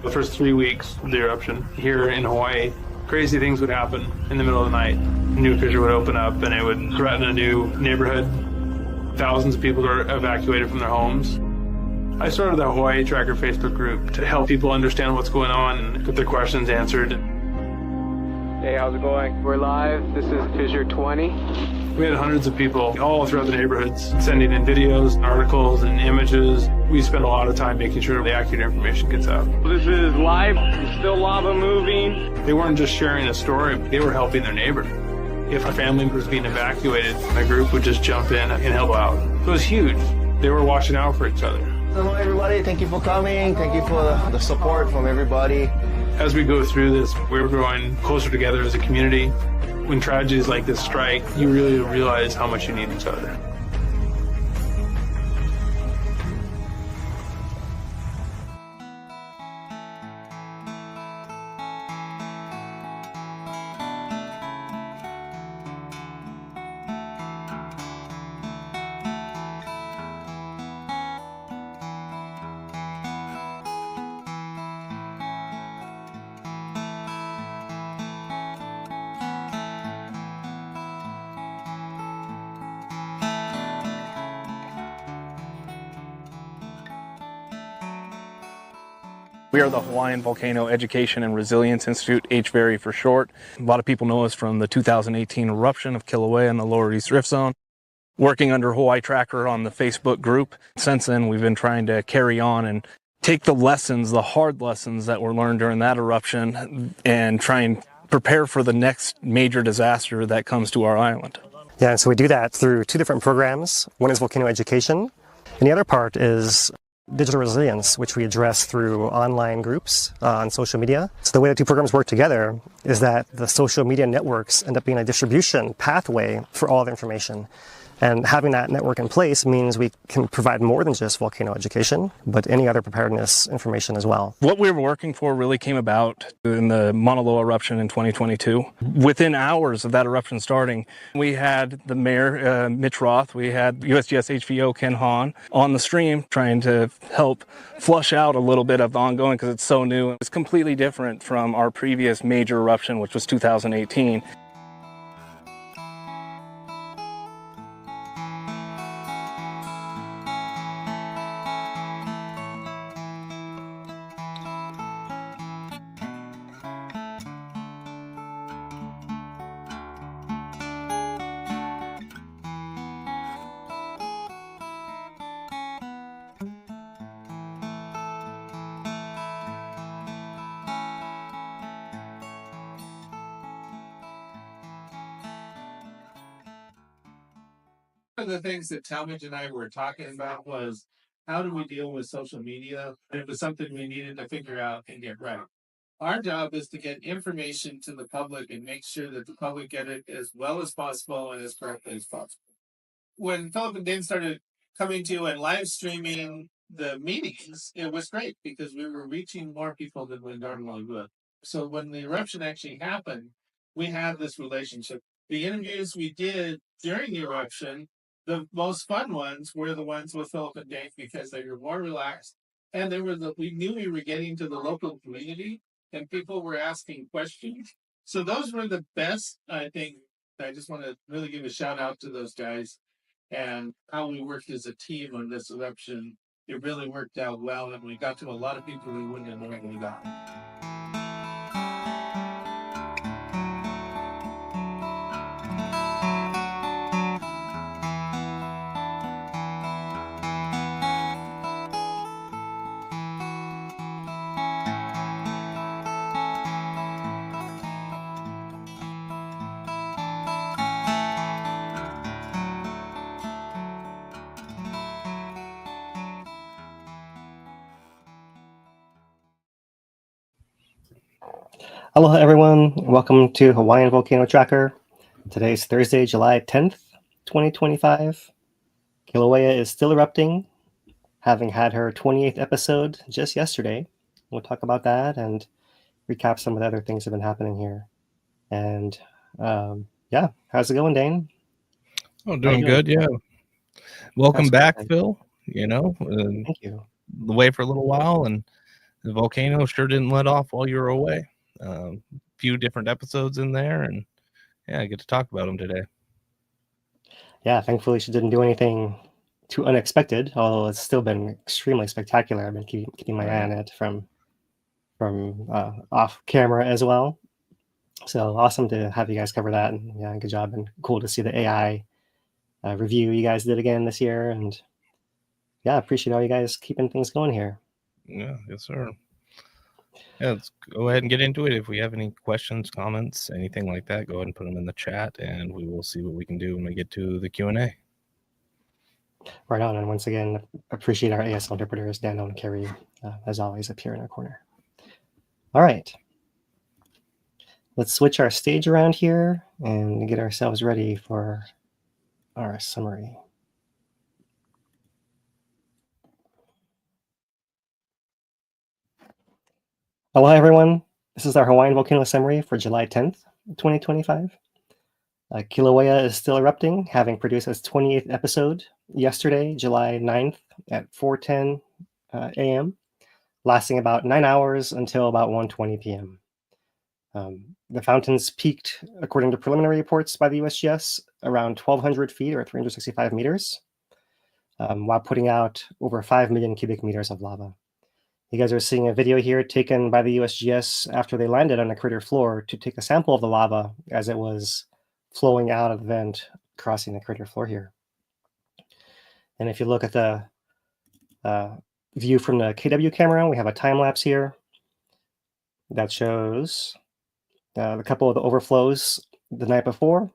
The first 3 weeks of the eruption here in Hawaii, crazy things would happen in the middle of the night. A new fissure would open up and it would threaten a new neighborhood. Thousands of people were evacuated from their homes. I started the Hawaii Tracker Facebook group to help people understand what's going on and get their questions answered. Hey, how's it going? We're live. This is Fissure 20. We had hundreds of people all throughout the neighborhoods sending in videos, articles, and images. We spend a lot of time making sure the accurate information gets out. This is live. Still lava moving. They weren't just sharing a story, they were helping their neighbor. If a family was being evacuated, my group would just jump in and help out. It was huge. They were watching out for each other. Hello, everybody. Thank you for coming. Thank you for the support from everybody. As we go through this, we're growing closer together as a community. When tragedies like this strike, you really realize how much you need each other. We are the Hawaiian Volcano Education and Resilience Institute, HVERI for short. A lot of people know us from the 2018 eruption of Kīlauea in the Lower East Rift Zone. Working under Hawaii Tracker on the Facebook group. Since then, we've been trying to carry on and take the lessons, the hard lessons that were learned during that eruption and try and prepare for the next major disaster that comes to our island. Yeah, so we do that through two different programs. One is volcano education, and the other part is digital resilience, which we address through online groups on social media. So the way the two programs work together is that the social media networks end up being a distribution pathway for all the information. And having that network in place means we can provide more than just volcano education, but any other preparedness information as well. What we were working for really came about in the Mauna Loa eruption in 2022. Within hours of that eruption starting, we had the mayor, Mitch Roth, we had USGS-HVO Ken Hahn on the stream trying to help flush out a little bit of the ongoing because it's so new. It's completely different from our previous major eruption, which was 2018. One of the things that Talmadge and I were talking about was how do we deal with social media? It was something we needed to figure out and get right. Our job is to get information to the public and make sure that the public get it as well as possible and as correctly as possible. When Philip and Dane started coming to and live streaming the meetings, it was great because we were reaching more people than we normally would. So when the eruption actually happened, we had this relationship. The interviews we did during the eruption, the most fun ones were the ones with Philip and Dave because they were more relaxed and we knew we were getting to the local community and people were asking questions. So those were the best, I think. I just want to really give a shout out to those guys and how we worked as a team on this eruption. It really worked out well and we got to a lot of people we wouldn't have normally gotten. Aloha everyone, welcome to Hawaiian Volcano Tracker. Today's Thursday, July 10th, 2025. Kīlauea is still erupting, having had her 28th episode just yesterday. We'll talk about that and recap some of the other things that have been happening here. And yeah, how's it going, Dane? Oh, doing good, yeah. Welcome back, good. Phil. Thank you. Away for a little while, and the volcano sure didn't let off while you were away. Few different episodes in there, and yeah, I get to talk about them today. Yeah, thankfully she didn't do anything too unexpected, although it's still been extremely spectacular. I've been keeping my eye on it from off camera as well. So awesome to have you guys cover that, and yeah, good job, and cool to see the AI review you guys did again this year, and yeah, appreciate all you guys keeping things going here. Yeah, yes, sir. Yeah, let's go ahead and get into it. If we have any questions, comments, anything like that, go ahead and put them in the chat, and we will see what we can do when we get to the Q&A. Right on, and once again, appreciate our ASL interpreters, Daniel and Carrie, as always, up here in our corner. All right. Let's switch our stage around here and get ourselves ready for our summary. Hello, everyone. This is our Hawaiian Volcano summary for July 10th, 2025. Kīlauea is still erupting, having produced its 28th episode yesterday, July 9th at 4:10 a.m., lasting about 9 hours until about 1:20 p.m. The fountains peaked, according to preliminary reports by the USGS, around 1,200 feet or 365 meters, while putting out over 5 million cubic meters of lava. You guys are seeing a video here taken by the USGS after they landed on the crater floor to take a sample of the lava as it was flowing out of the vent, crossing the crater floor here. And if you look at the view from the KW camera, we have a time lapse here that shows a couple of the overflows the night before,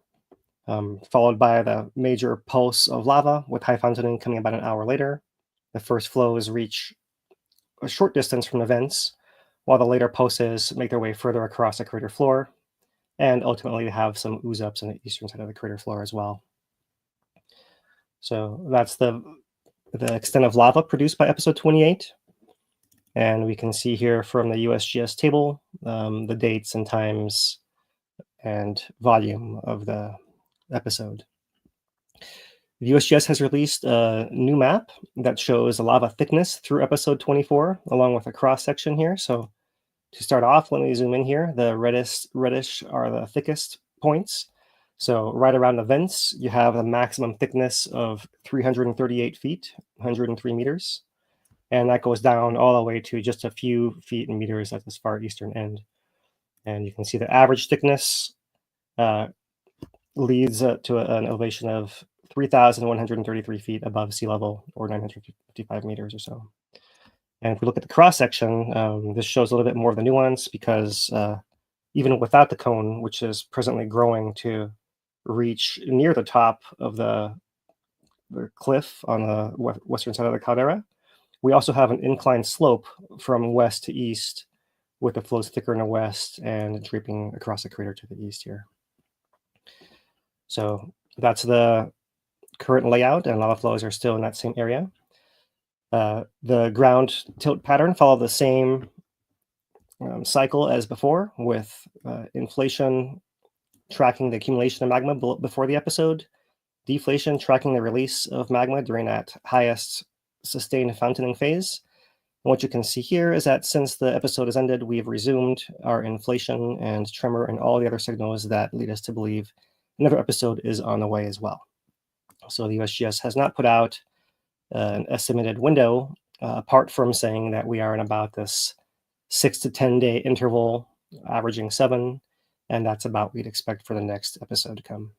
followed by the major pulse of lava with high fountaining coming about an hour later. The first flows reach a short distance from the vents, while the later pulses make their way further across the crater floor, and ultimately have some ooze-ups on the eastern side of the crater floor as well. So that's the extent of lava produced by episode 28. And we can see here from the USGS table the dates and times and volume of the episode. The USGS has released a new map that shows the lava thickness through episode 24, along with a cross section here. So to start off, let me zoom in here. The reddish are the thickest points. So right around the vents, you have a maximum thickness of 338 feet, 103 meters. And that goes down all the way to just a few feet and meters at this far eastern end. And you can see the average thickness leads to an elevation of 3,133 feet above sea level, or 955 meters or so. And if we look at the cross section, this shows a little bit more of the nuance, because even without the cone, which is presently growing to reach near the top of the cliff on the western side of the caldera, we also have an inclined slope from west to east, with the flows thicker in the west and draping across the crater to the east here. So that's the current layout, and lava flows are still in that same area. The ground tilt pattern followed the same cycle as before, with inflation tracking the accumulation of magma before the episode, deflation tracking the release of magma during that highest sustained fountaining phase. And what you can see here is that since the episode has ended, we've resumed our inflation and tremor and all the other signals that lead us to believe another episode is on the way as well. So the USGS has not put out an estimated window, apart from saying that we are in about this 6 to 10 day interval, averaging 7, and that's about what we'd expect for the next episode to come.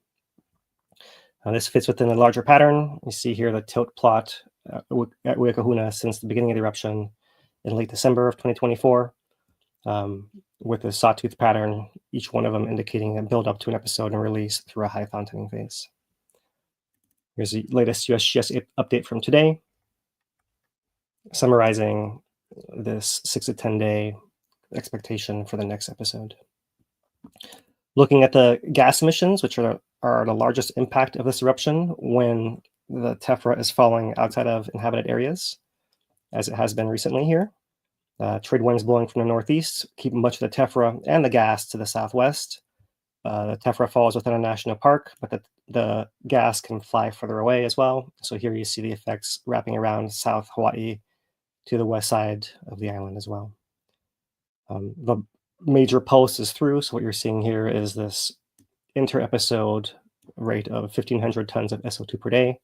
This fits within a larger pattern. You see here the tilt plot at Uekahuna since the beginning of the eruption in late December of 2024, with a sawtooth pattern, each one of them indicating a build up to an episode and release through a high fountaining phase. Here's the latest USGS update from today, summarizing this 6 to 10 day expectation for the next episode. Looking at the gas emissions, which are the largest impact of this eruption when the tephra is falling outside of inhabited areas, as it has been recently here. Trade winds blowing from the northeast keep much of the tephra and the gas to the southwest. The tephra falls within a national park, but the gas can fly further away as well. So here you see the effects wrapping around South Hawaii to the west side of the island as well. The major pulse is through, so what you're seeing here is this inter-episode rate of 1,500 tons of SO2 per day.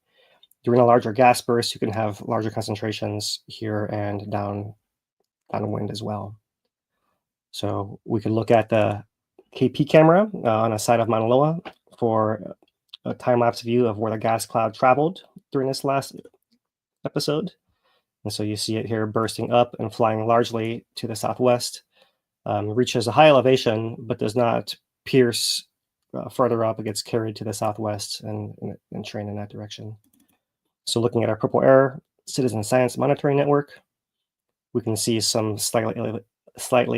During a larger gas burst, you can have larger concentrations here and downwind as well. So we could look at the KP camera on the side of Mauna Loa for a time-lapse view of where the gas cloud traveled during this last episode. And so you see it here bursting up and flying largely to the southwest, reaches a high elevation, but does not pierce further up. It gets carried to the southwest and trained in that direction. So looking at our Purple Air Citizen Science Monitoring Network, we can see some slightly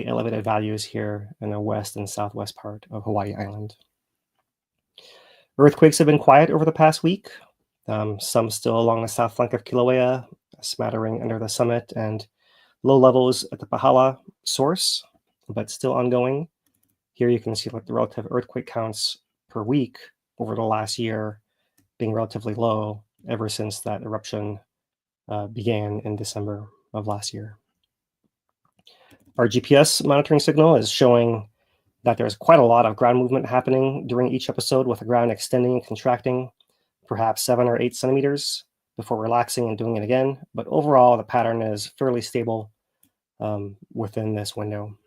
elevated values here in the west and southwest part of Hawaii Island. Earthquakes have been quiet over the past week, some still along the south flank of Kīlauea, a smattering under the summit, and low levels at the Pahala source, but still ongoing. Here you can see like the relative earthquake counts per week over the last year being relatively low ever since that eruption began in December of last year. Our GPS monitoring signal is showing that there's quite a lot of ground movement happening during each episode, with the ground extending and contracting perhaps 7 or 8 centimeters before relaxing and doing it again. But overall, the pattern is fairly stable within this window.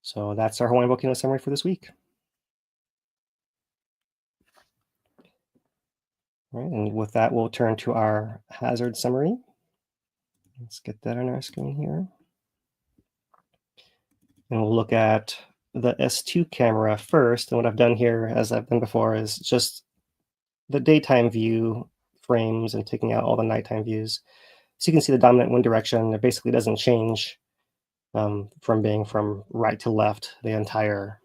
So that's our Hawaiian Volcano summary for this week. All right, and with that, we'll turn to our hazard summary. Let's get that on our screen here. And we'll look at the S2 camera first. And what I've done here, as I've done before, is just the daytime view frames and taking out all the nighttime views. So you can see the dominant wind direction. It basically doesn't change from being from right to left the entire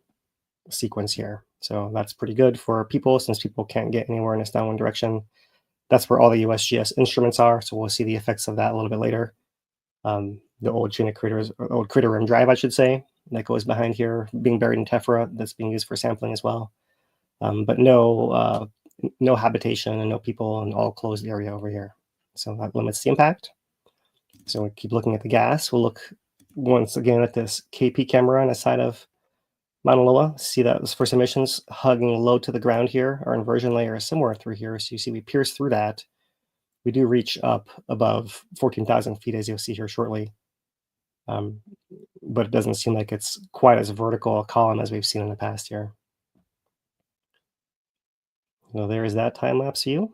sequence here. So that's pretty good for people, since people can't get anywhere in this downwind direction. That's where all the USGS instruments are. So we'll see the effects of that a little bit later. The old chain of craters, or old crater rim drive, I should say, that goes behind here, being buried in tephra, that's being used for sampling as well. But no habitation and no people, and all closed area over here. So that limits the impact. So we keep looking at the gas. We'll look once again at this KP camera on the side of Mauna Loa. See that those first emissions hugging low to the ground here. Our inversion layer is somewhere through here. So you see we pierce through that. We do reach up above 14,000 feet, as you'll see here shortly. But it doesn't seem like it's quite as vertical a column as we've seen in the past here. So there is that time-lapse view.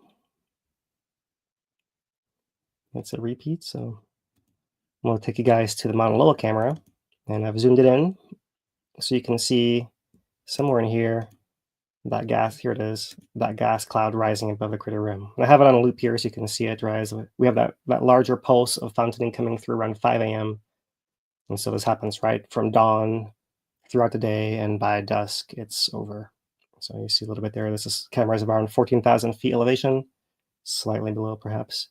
It's a repeat, so I'm going to take you guys to the Mauna Loa camera, and I've zoomed it in so you can see somewhere in here that gas, here it is, that gas cloud rising above the crater rim. And I have it on a loop here so you can see it rise. We have that larger pulse of fountaining coming through around 5 a.m. And so this happens right from dawn throughout the day, and by dusk it's over. So you see a little bit there. This camera is around 14,000 feet elevation, slightly below perhaps.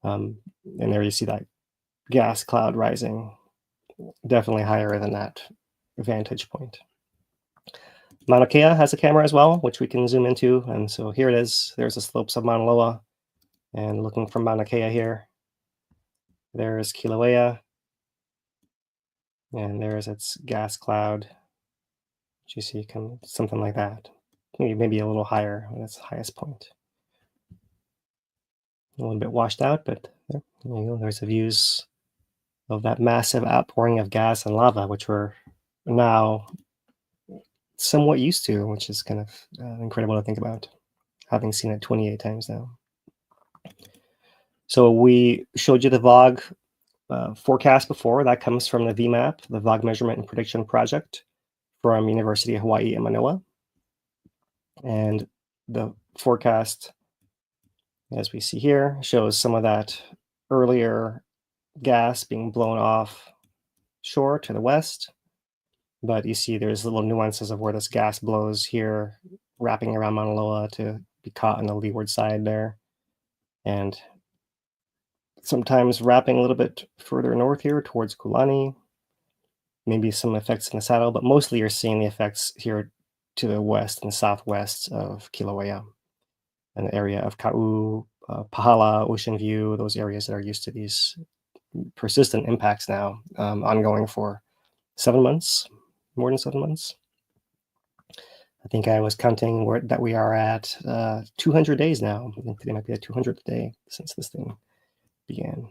And there you see that gas cloud rising, definitely higher than that vantage point. Mauna Kea has a camera as well, which we can zoom into. And so here it is. There's the slopes of Mauna Loa. And looking from Mauna Kea here, there's Kīlauea. And there's its gas cloud, which you see something like that. Maybe a little higher at its highest point. A little bit washed out, but there you go. There's the views of that massive outpouring of gas and lava, which we're now somewhat used to, which is kind of incredible to think about, having seen it 28 times now. So we showed you the VOG forecast before. That comes from the VMAP, the VOG Measurement and Prediction Project from University of Hawaii in Manoa. And the forecast, as we see here, shows some of that earlier gas being blown off shore to the west. But you see there's little nuances of where this gas blows here, wrapping around Mauna Loa to be caught on the leeward side there. And sometimes wrapping a little bit further north here towards Kulani. Maybe some effects in the saddle, but mostly you're seeing the effects here to the west and southwest of Kīlauea, an area of Ka'u, Pahala, Ocean View, those areas that are used to these persistent impacts now, ongoing for 7 months, more than 7 months. I think I was counting that we are at 200 days now. I think today might be the 200th day since this thing began.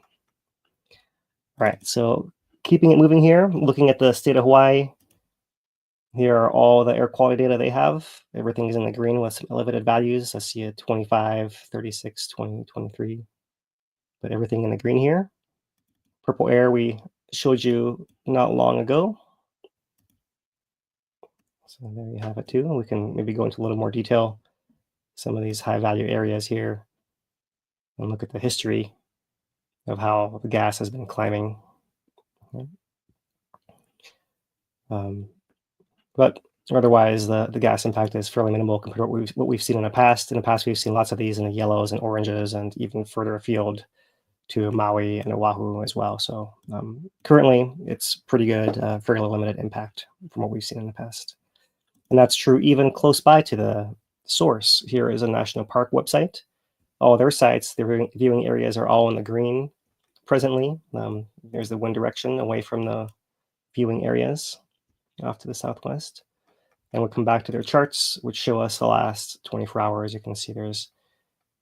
All right, so keeping it moving here, looking at the state of Hawaii. Here are all the air quality data they have. Everything is in the green with some elevated values. I see a 25, 36, 20, 23, but everything in the green here. Purple air we showed you not long ago. So there you have it too. We can maybe go into a little more detail. Some of these high value areas here and look at the history of how the gas has been climbing. But otherwise, the gas impact is fairly minimal compared to what we've seen in the past. In the past, we've seen lots of these in the yellows and oranges, and even further afield to Maui and Oahu as well. So currently, it's pretty good, fairly limited impact from what we've seen in the past. And that's true even close by to the source. Here is a national park website. All their sites, their viewing areas are all in the green presently. There's the wind direction away from the viewing areas off to the southwest. And we'll come back to their charts, which show us the last 24 hours. You can see there's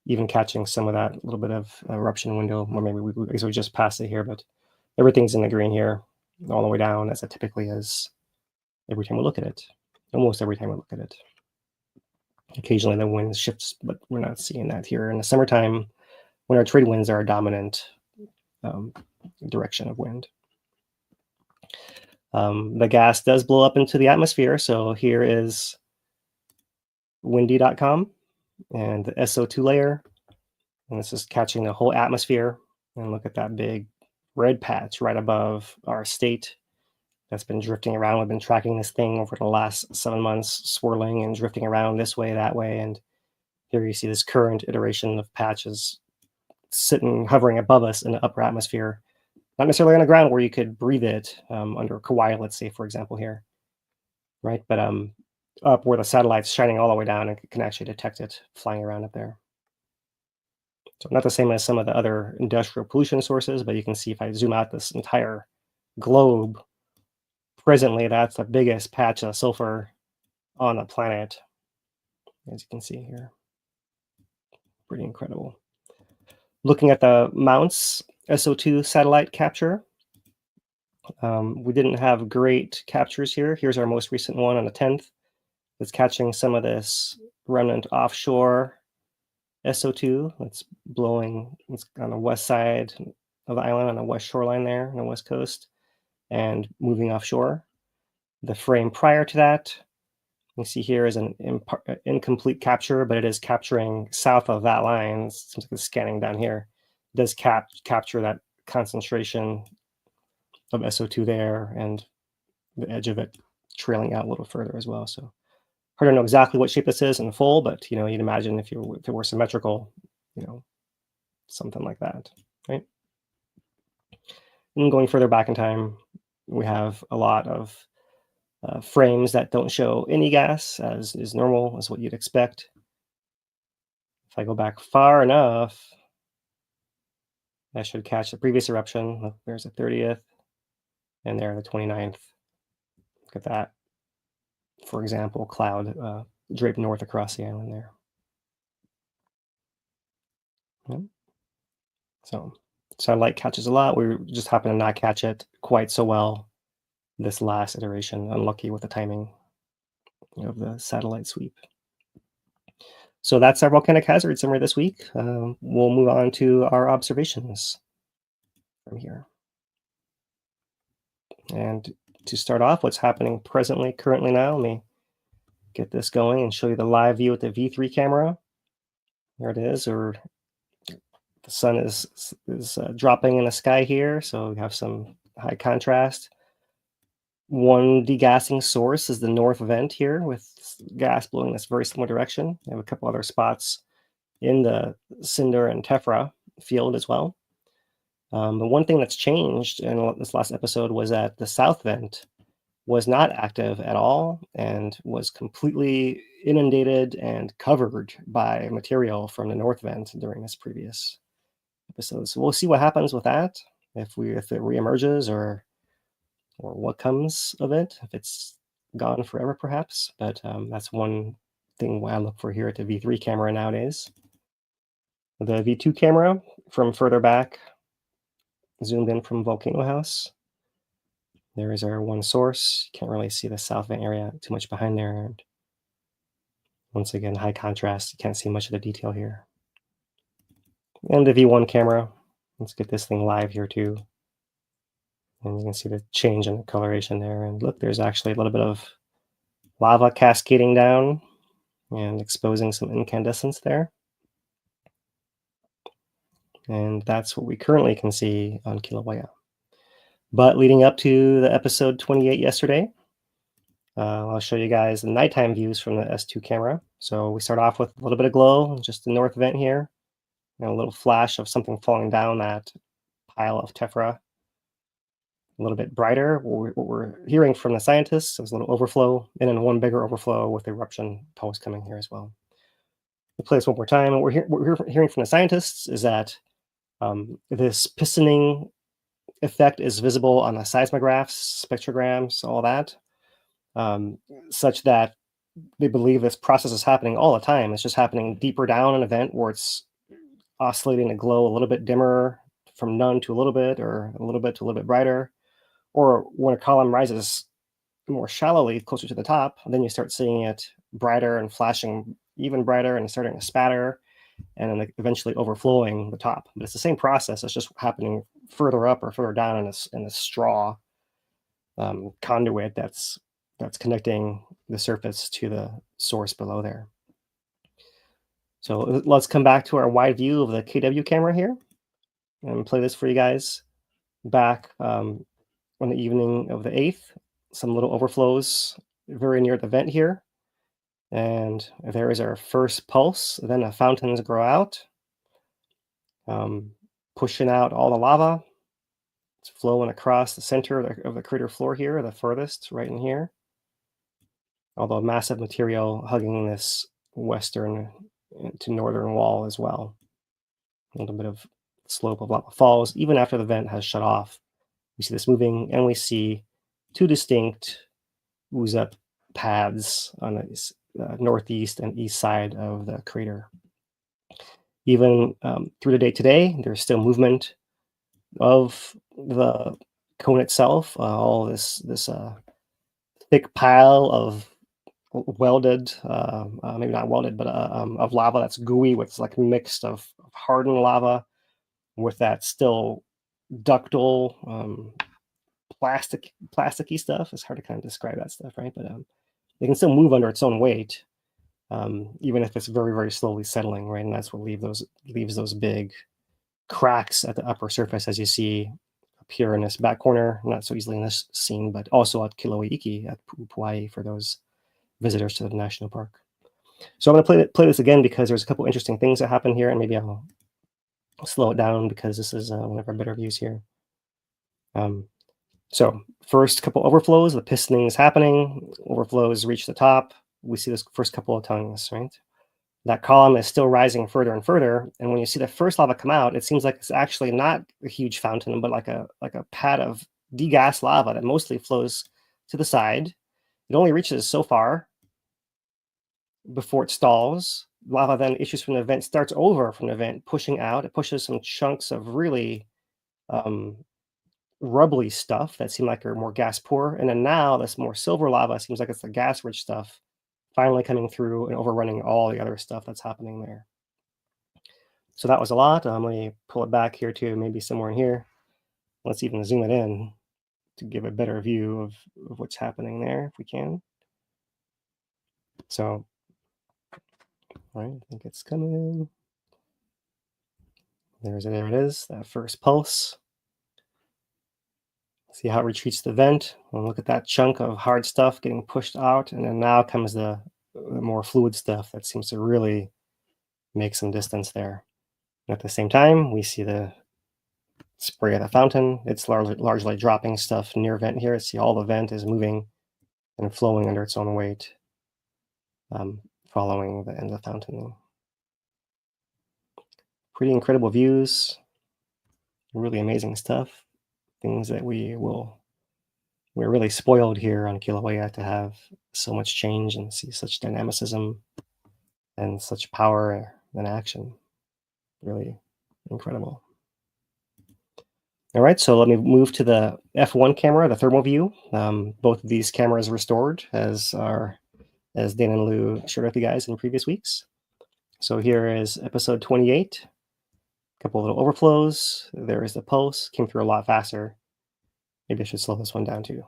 even catching some of that little bit of eruption window, or maybe we just passed it here, but everything's in the green here, all the way down, as it typically is every time we look at it, almost every time we look at it. Occasionally the wind shifts, but we're not seeing that here. In the summertime, when our trade winds are a dominant direction of wind. The gas does blow up into the atmosphere. So here is windy.com and the SO2 layer. And this is catching the whole atmosphere. And look at that big red patch right above our state that's been drifting around. We've been tracking this thing over the last 7 months, swirling and drifting around this way, that way. And here you see this current iteration of patches sitting, hovering above us in the upper atmosphere. Not necessarily on the ground where you could breathe it, under Kauai, let's say, for example, here, right? But up where the satellite's shining all the way down and can actually detect it flying around up there. So not the same as some of the other industrial pollution sources, but you can see if I zoom out this entire globe, presently that's the biggest patch of sulfur on the planet, as you can see here. Pretty incredible. Looking at the mounts, SO2 satellite capture. We didn't have great captures here. Here's our most recent one on the 10th. It's catching some of this remnant offshore SO2 that's blowing. It's on the west side of the island, on the west shoreline there, on the west coast, and moving offshore. The frame prior to that, you see here is an incomplete capture, but it is capturing south of that line. It seems like it's scanning down here. It does capture that concentration of SO2 there and the edge of it trailing out a little further as well. So hard to know exactly what shape this is in full, but you'd imagine if it were symmetrical, something like that, right? And going further back in time, we have a lot of frames that don't show any gas, as is normal, as what you'd expect. If I go back far enough, I should catch the previous eruption. Look, there's the 30th, and there the 29th. Look at that. For example, cloud draped north across the island there. Yeah. So satellite catches a lot. We just happen to not catch it quite so well this last iteration. Unlucky with the timing of the satellite sweep. So that's our volcanic hazard summary this week. We'll move on to our observations from here. And to start off, what's happening currently now, let me get this going and show you the live view with the V3 camera. There it is, or the sun is dropping in the sky here, so we have some high contrast. One degassing source is the north vent here with gas blowing this very similar direction. I have a couple other spots in the Cinder and Tephra field as well. But one thing that's changed in this last episode was that the south vent was not active at all and was completely inundated and covered by material from the north vent during this previous episode. So we'll see what happens with that, if it reemerges or what comes of it, if it's gone forever perhaps. But that's one thing I look for here at the V3 camera nowadays. The V2 camera from further back, zoomed in from Volcano House. There is our one source. You can't really see the south vent area too much behind there. And once again, high contrast. You can't see much of the detail here. And the V1 camera. Let's get this thing live here too. And you can see the change in the coloration there. And look, there's actually a little bit of lava cascading down and exposing some incandescence there. And that's what we currently can see on Kīlauea. But leading up to the episode 28 yesterday, I'll show you guys the nighttime views from the S2 camera. So we start off with a little bit of glow, just the north vent here, and a little flash of something falling down that pile of tephra. A little bit brighter. What we're hearing from the scientists is a little overflow, and then one bigger overflow with eruption pulse coming here as well. We'll play this one more time. And what we're hearing from the scientists is that this pistoning effect is visible on the seismographs, spectrograms, all that, such that they believe this process is happening all the time. It's just happening deeper down an event where it's oscillating to glow a little bit dimmer from none to a little bit, or a little bit to a little bit brighter. Or when a column rises more shallowly, closer to the top, then you start seeing it brighter and flashing even brighter and starting to spatter, and then eventually overflowing the top. But it's the same process. It's just happening further up or further down in this straw conduit that's connecting the surface to the source below there. So let's come back to our wide view of the KW camera here and play this for you guys. Back on the evening of the 8th, some little overflows very near the vent here. And there is our first pulse. Then the fountains grow out, pushing out all the lava. It's flowing across the center of the crater floor here, the furthest, right in here. Although massive material hugging this western to northern wall as well. A little bit of slope of lava falls. Even after the vent has shut off, we see this moving, and we see two distinct ooze-up paths on the northeast and east side of the crater. Even through the day today, there's still movement of the cone itself. All this thick pile of welded, maybe not welded, but of lava that's gooey with like mixed of hardened lava with that still ductile, plasticky stuff. It's hard to kind of describe that stuff, right? But it can still move under its own weight, even if it's very, very slowly settling, right? And that's what leaves those big cracks at the upper surface, as you see up here in this back corner. Not so easily in this scene, but also at Kīlauea at Pu'upuai for those visitors to the national park. So I'm going to play this again because there's a couple interesting things that happen here, and maybe I'll slow it down because this is one of our better views here. So first couple overflows, the pistoning is happening, overflows reach the top. We see this first couple of tongues, right? That column is still rising further and further. And when you see the first lava come out, it seems like it's actually not a huge fountain, but like a pad of degassed lava that mostly flows to the side. It only reaches so far before it stalls. Lava then issues from the vent, starts over from the vent, pushing out. It pushes some chunks of really rubbly stuff that seem like are more gas poor. And then now this more silver lava seems like it's the gas rich stuff finally coming through and overrunning all the other stuff that's happening there. So that was a lot. Let me pull it back here too, maybe somewhere in here. Let's even zoom it in to give a better view of what's happening there if we can. So, all right, I think it's coming. There it is, that first pulse. See how it retreats the vent, and look at that chunk of hard stuff getting pushed out, and then now comes the more fluid stuff that seems to really make some distance there. And at the same time, we see the spray of the fountain. It's largely dropping stuff near vent here. See all the vent is moving and flowing under its own weight, following the end of the fountain. Pretty incredible views, really amazing stuff. Things that we're really spoiled here on Kīlauea to have so much change and see such dynamicism and such power in action. Really incredible. All right, so let me move to the F1 camera, the thermal view. Both of these cameras restored as Dan and Lou shared with you guys in previous weeks. So here is episode 28. A couple of little overflows. There is the pulse, came through a lot faster. Maybe I should slow this one down too.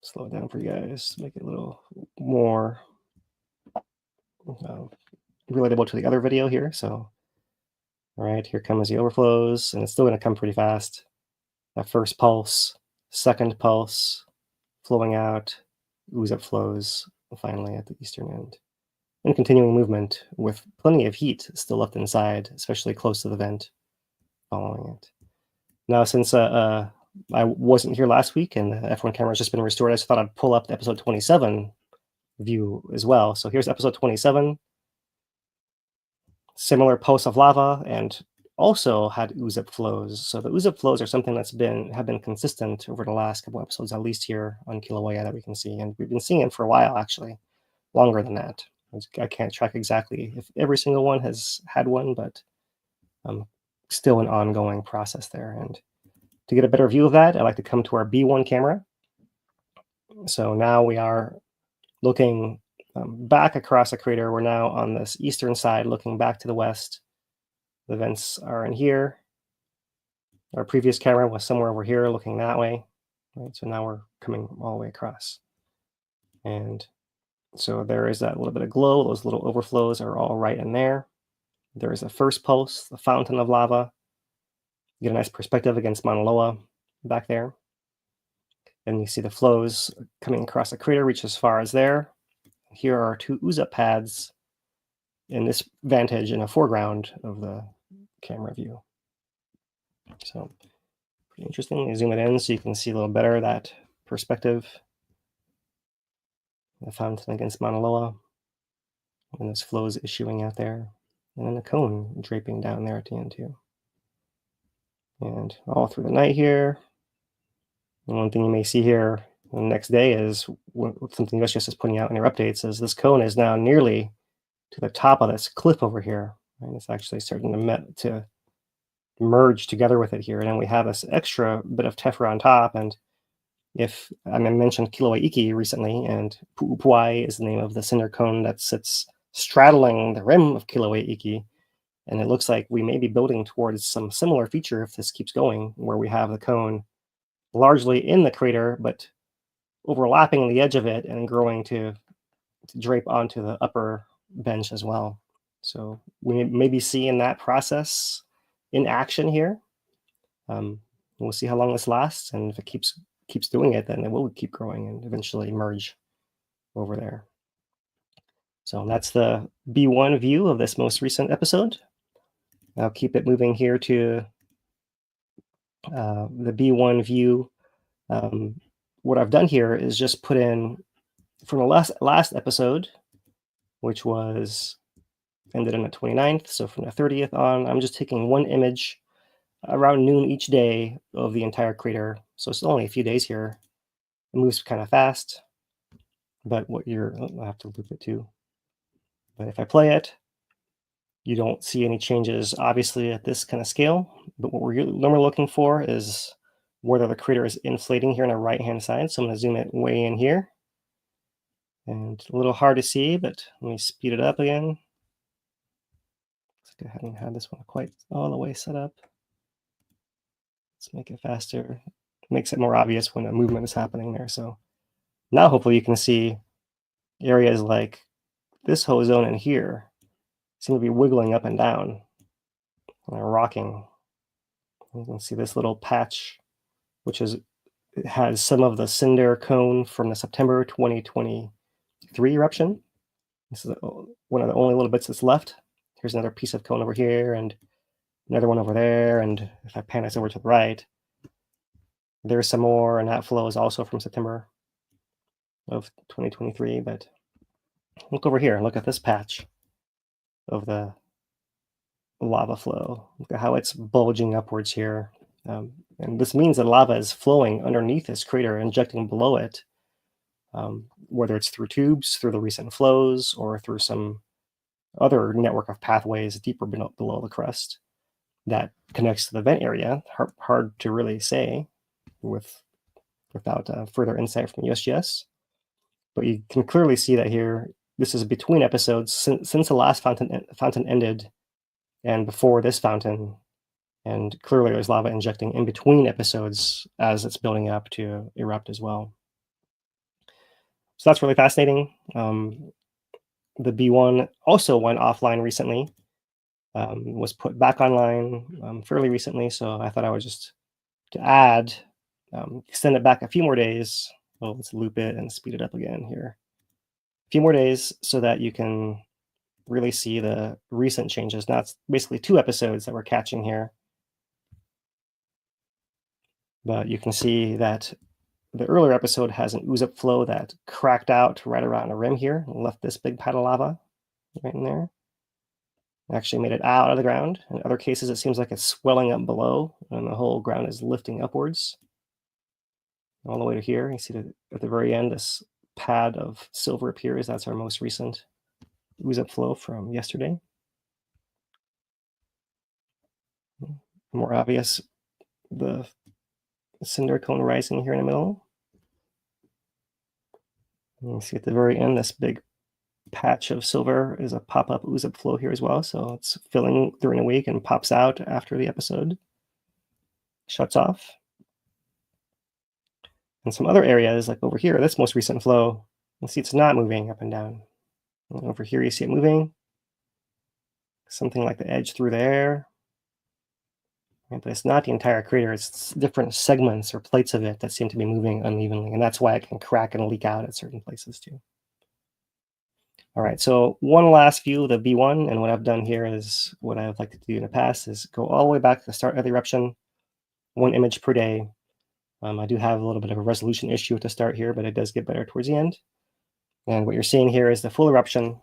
Slow it down for you guys, make it a little more relatable to the other video here. So, all right, here comes the overflows, and it's still going to come pretty fast. That first pulse, second pulse, flowing out, ooze-up flows, finally at the eastern end. And continuing movement with plenty of heat still left inside, especially close to the vent following it. Now, since I wasn't here last week and the F1 camera has just been restored, I just thought I'd pull up the episode 27 view as well. So here's episode 27. Similar pulse of lava, and also had ooze-up flows. So the ooze-up flows are something that's have been consistent over the last couple episodes, at least here on Kīlauea, that we can see. And we've been seeing it for a while, actually, longer than that. I can't track exactly if every single one has had one, but still an ongoing process there. And to get a better view of that, I like to come to our B1 camera. So now we are looking back across the crater. We're now on this eastern side, looking back to the west. The vents are in here. Our previous camera was somewhere over here, looking that way. Right? So now we're coming all the way across. And so there is that little bit of glow. Those little overflows are all right in there. There is a first pulse, the fountain of lava. You get a nice perspective against Mauna Loa back there. And you see the flows coming across the crater, reach as far as there. Here are two ooze-up pads in this vantage in a foreground of the camera view. So pretty interesting. You zoom it in so you can see a little better that perspective. The fountain against Mauna Loa, and this flows issuing out there, and then the cone draping down there at the end too. And all through the night here. And one thing you may see here the next day is something USGS is putting out in their updates is this cone is now nearly to the top of this cliff over here. And it's actually starting to merge together with it here. And then we have this extra bit of tephra on top. And if I mentioned Kīlauea Iki recently, and Pu'upuai is the name of the cinder cone that sits straddling the rim of Kīlauea Iki. And it looks like we may be building towards some similar feature if this keeps going, where we have the cone largely in the crater, but overlapping the edge of it and growing to drape onto the upper bench as well. So we may be seeing that process in action here. We'll see how long this lasts, and if it keeps doing it, then it will keep growing and eventually merge over there. So that's the B1 view of this most recent episode. I'll keep it moving here to the B1 view. What I've done here is just put in from the last episode, which was ended on the 29th. So from the 30th on, I'm just taking one image around noon each day of the entire crater. So it's only a few days here. It moves kind of fast, but I'll have to loop it too. But if I play it, you don't see any changes, obviously, at this kind of scale. But what we're looking for is whether the crater is inflating here on the right-hand side. So I'm going to zoom it way in here. And a little hard to see, but let me speed it up again. I haven't had this one quite all the way set up. Let's make it faster. It makes it more obvious when a movement is happening there. So now hopefully you can see areas like this whole zone in here seem to be wiggling up and down and rocking. You can see this little patch, which has some of the cinder cone from the September 2023 eruption. This is one of the only little bits that's left. Here's another piece of cone over here and another one over there. And if I pan this over to the right, there's some more, and that flow is also from September. of 2023. But look over here. Look at this patch of the lava flow. Look at how it's bulging upwards here. And this means that lava is flowing underneath this crater, injecting below it, whether it's through tubes, through the recent flows, or through some other network of pathways deeper below the crust that connects to the vent area. Hard to really say without further insight from USGS. But you can clearly see that here, this is between episodes since the last fountain ended and before this fountain. And clearly there's lava injecting in between episodes as it's building up to erupt as well. So that's really fascinating. The B1 also went offline recently, was put back online fairly recently. So I thought I would just, to add, extend it back a few more days. Well, let's loop it and speed it up again here. A few more days so that you can really see the recent changes. Now it's basically 2 episodes that we're catching here. But you can see that the earlier episode has an ooze-up flow that cracked out right around the rim here and left this big pad of lava right in there. It actually made it out of the ground. In other cases, it seems like it's swelling up below and the whole ground is lifting upwards. All the way to here, you see that at the very end, this pad of silver appears. That's our most recent ooze-up flow from yesterday. More obvious, the cinder cone rising here in the middle. And you see at the very end, this big patch of silver is a pop-up ooze-up flow here as well. So it's filling during the week and pops out after the episode shuts off. And some other areas, like over here, this most recent flow, you see it's not moving up and down. And over here, you see it moving. Something like the edge through there. But it's not the entire crater. It's different segments or plates of it that seem to be moving unevenly. And that's why it can crack and leak out at certain places too. All right, so one last view of the B1. And what I've done here is what I would like to do in the past is go all the way back to the start of the eruption, 1 image per day. I do have a little bit of a resolution issue at the start here, but it does get better towards the end. And what you're seeing here is the full eruption,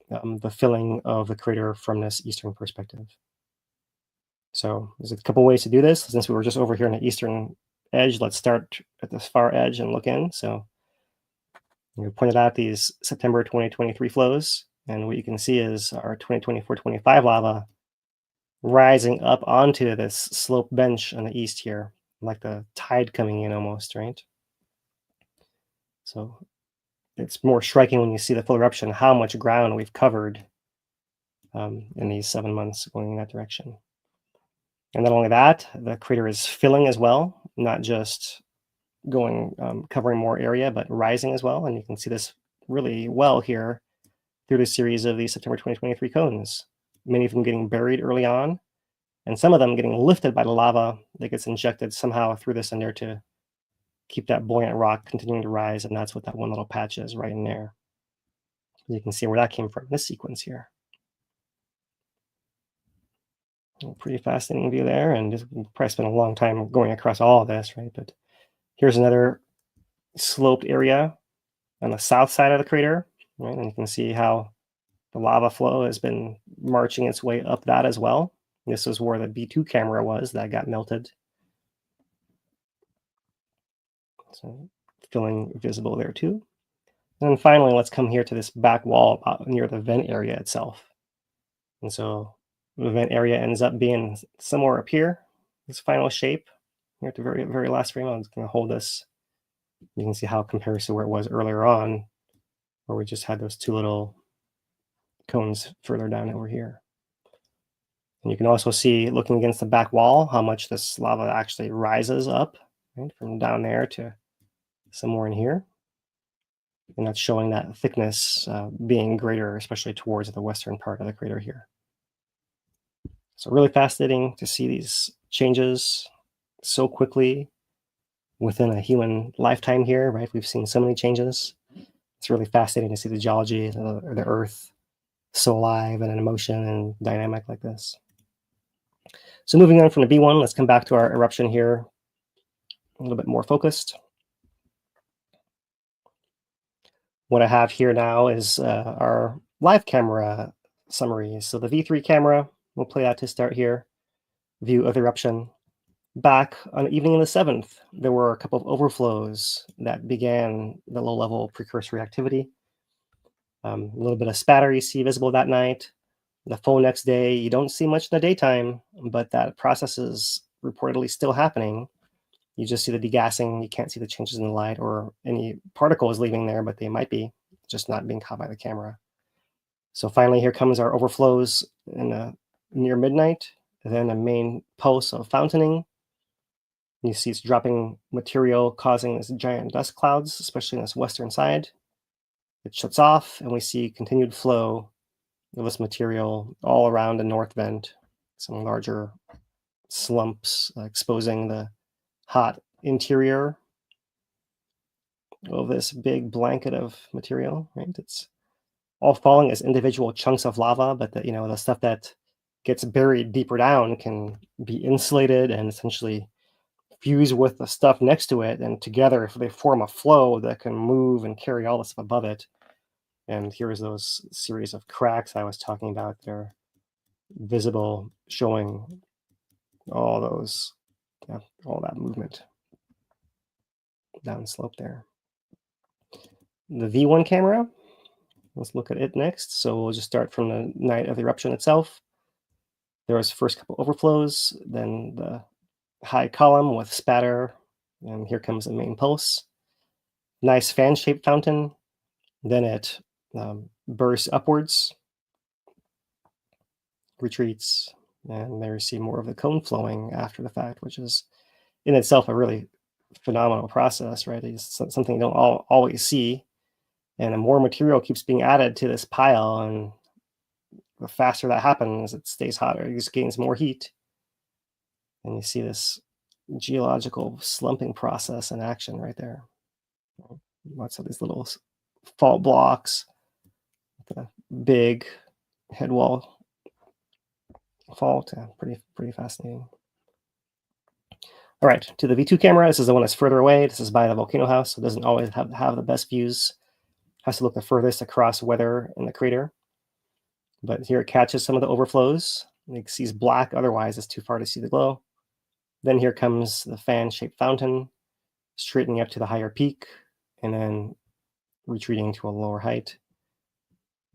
the filling of the crater from this eastern perspective. So there's a couple ways to do this. Since we were just over here on the eastern edge, let's start at this far edge and look in. So we pointed out these September 2023 flows. And what you can see is our 2024-25 lava rising up onto this slope bench on the east here, like the tide coming in almost, right? So it's more striking when you see the full eruption, how much ground we've covered in these 7 months going in that direction. And not only that, the crater is filling as well, not just going covering more area, but rising as well. And you can see this really well here through the series of these September 2023 cones. Many of them getting buried early on, and some of them getting lifted by the lava that gets injected somehow through this in there to keep that buoyant rock continuing to rise. And that's what that one little patch is right in there. You can see where that came from, this sequence here. Pretty fascinating view there, and just probably spent a long time going across all of this, right? But here's another sloped area on the south side of the crater, right? And you can see how the lava flow has been marching its way up that as well. This is where the B2 camera was that got melted. So filling visible there too. And then finally, let's come here to this back wall near the vent area itself. And so the vent area ends up being somewhere up here, this final shape. Here at the very, very last frame, I'm just going to hold this. You can see how it compares to where it was earlier on, where we just had those 2 little cones further down over here. And you can also see, looking against the back wall, how much this lava actually rises up, right, from down there to somewhere in here. And that's showing that thickness being greater, especially towards the western part of the crater here. So really fascinating to see these changes so quickly within a human lifetime here, right? We've seen so many changes. It's really fascinating to see the geology of the Earth so alive and in motion and dynamic like this. So moving on from the B1, let's come back to our eruption here, a little bit more focused. What I have here now is our live camera summaries. So the V3 camera, we'll play that to start here. View of eruption. Back on the evening of the 7th, there were a couple of overflows that began the low-level precursory activity. A little bit of spatter you see visible that night. The full next day, you don't see much in the daytime, but that process is reportedly still happening. You just see the degassing. You can't see the changes in the light or any particles leaving there, but they might be just not being caught by the camera. So finally, here comes our overflows in near midnight, and then a main pulse of fountaining. You see it's dropping material causing this giant dust clouds, especially in this western side. It shuts off, and we see continued flow of this material all around the north vent, some larger slumps exposing the hot interior of this big blanket of material, right? It's all falling as individual chunks of lava, but the stuff that gets buried deeper down can be insulated and essentially fuse with the stuff next to it, and together they form a flow that can move and carry all the stuff above it. And here's those series of cracks I was talking about. They're visible, showing all that movement down slope there. The V1 camera, let's look at it next. So we'll just start from the night of the eruption itself. There was first couple overflows, then the high column with spatter, and here comes the main pulse. Nice fan-shaped fountain. Then it bursts upwards, retreats, and there you see more of the cone flowing after the fact, which is in itself a really phenomenal process, right? It's something you don't always see, and the more material keeps being added to this pile, and the faster that happens, it stays hotter. It just gains more heat, and you see this geological slumping process in action right there. Lots of these little fault blocks, the big head wall fault. Pretty fascinating. All right, to the V2 camera. This is the one that's further away. This is by the volcano house, so it doesn't always have the best views. Has to look the furthest across weather in the crater. But here it catches some of the overflows. You see it's black, otherwise it's too far to see the glow. Then here comes the fan-shaped fountain, straightening up to the higher peak, and then retreating to a lower height.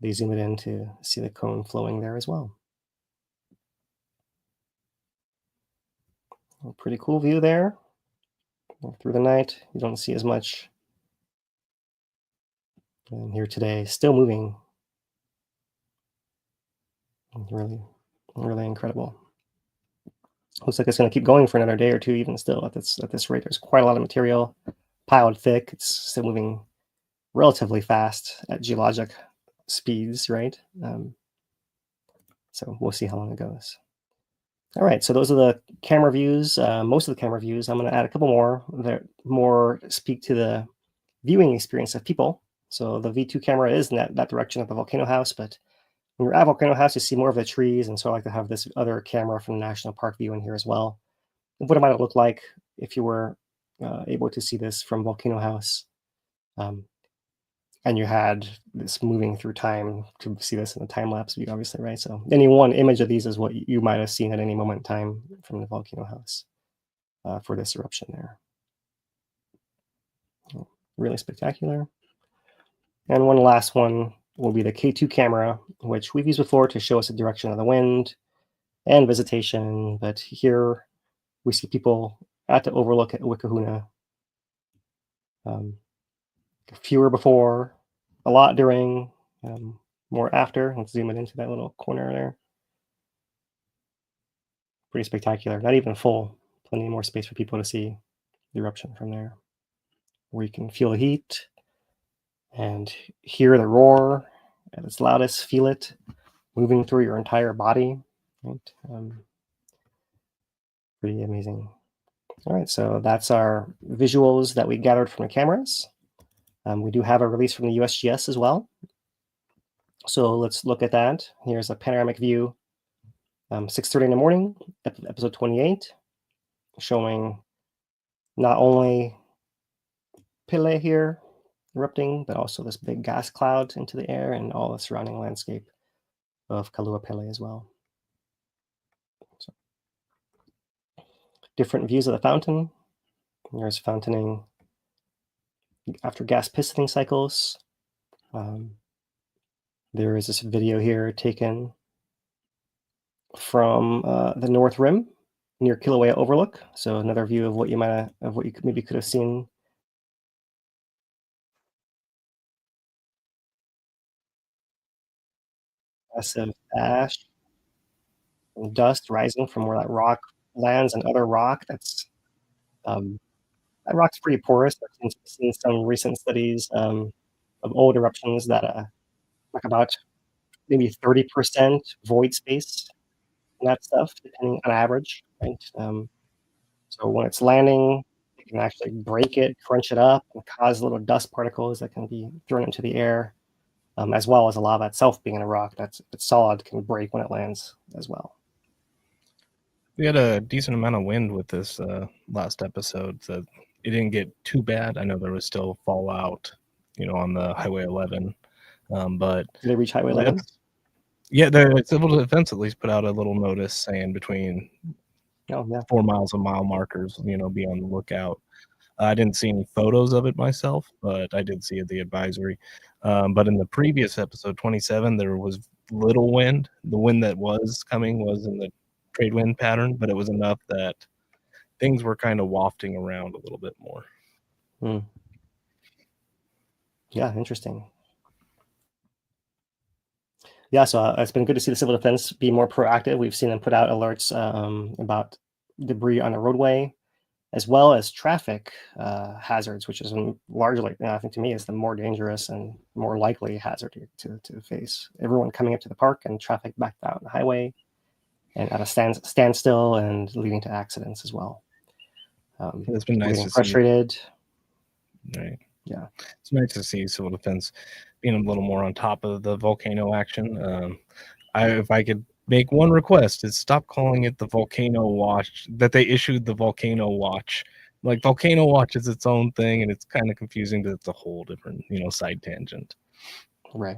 They zoom it in to see the cone flowing there as well. A pretty cool view there. Through the night, you don't see as much. And here today, still moving. Really, really incredible. Looks like it's going to keep going for another day or two, even still at this rate. There's quite a lot of material piled thick. It's still moving relatively fast at geologic speeds, right? So we'll see how long it goes. All right, so those are the camera views, most of the camera views. I'm going to add a couple more that more speak to the viewing experience of people. So the V2 camera is in that direction of the volcano house, but when you're at Volcano House, you see more of the trees, and so I like to have this other camera from the National Park view in here as well. What it might look like if you were able to see this from Volcano House, and you had this moving through time to see this in the time-lapse view, obviously, right? So any one image of these is what you might have seen at any moment in time from the Volcano House for this eruption there. Really spectacular. And one last one will be the K2 camera, which we've used before to show us the direction of the wind and visitation. But here we see people at the overlook at Wikahuna. Fewer before, a lot during, more after. Let's zoom it into that little corner there. Pretty spectacular. Not even full. Plenty more space for people to see the eruption from there, where you can feel the heat and hear the roar at its loudest, feel it moving through your entire body. Right? Pretty amazing. All right, so that's our visuals that we gathered from the cameras. We do have a release from the USGS as well. So let's look at that. Here's a panoramic view, 6:30 in the morning, episode 28, showing not only Pele here, erupting, but also this big gas cloud into the air and all the surrounding landscape of Kīlauea as well. So, different views of the fountain. There's fountaining after gas pistoning cycles. There is this video here taken from the North Rim near Kīlauea Overlook. So another view of what you maybe could have seen. Massive ash and dust rising from where that rock lands and other rock. That rock's pretty porous. I've seen some recent studies of old eruptions that talk about maybe 30% void space in that stuff, depending on average, right? So when it's landing, it can actually break it, crunch it up, and cause little dust particles that can be thrown into the air, as well as the lava itself being in a rock that's solid can break when it lands as well. We had a decent amount of wind with this last episode, so it didn't get too bad. I know there was still fallout, on the Highway 11, but did they reach Highway 11? Yeah, the civil defense at least put out a little notice saying between 4 miles of mile markers, be on the lookout. I didn't see any photos of it myself, but I did see the advisory. But in the previous episode 27, there was little wind. The wind that was coming was in the trade wind pattern, but it was enough that things were kind of wafting around a little bit more. Yeah, interesting. Yeah, so it's been good to see the civil defense be more proactive. We've seen them put out alerts about debris on the roadway, as well as traffic hazards, which is largely, I think to me, is the more dangerous and more likely hazard to face. Everyone coming up to the park and traffic backed out on the highway and at a standstill and leading to accidents as well. It's been nice to frustrated. See. Right. Yeah. It's nice to see civil defense being a little more on top of the volcano action. If I could make one request, is stop calling it the Volcano Watch, that they issued the Volcano Watch. Like, Volcano Watch is its own thing, and it's kind of confusing that it's a whole different, side tangent. Right.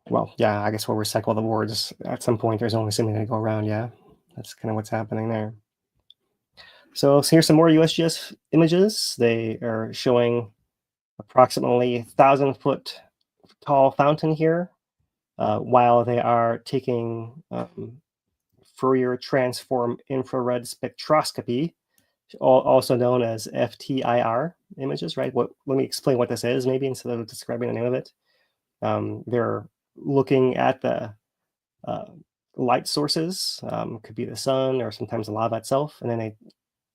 Well, yeah, I guess we'll recycle the words. At some point, there's only something to go around. Yeah, that's kind of what's happening there. So here's some more USGS images. They are showing approximately 1,000-foot tall fountain here, while they are taking Fourier transform infrared spectroscopy, also known as FTIR images, right? Let me explain what this is, maybe, instead of describing the name of it. They're looking at the light sources, could be the sun or sometimes the lava itself, and then they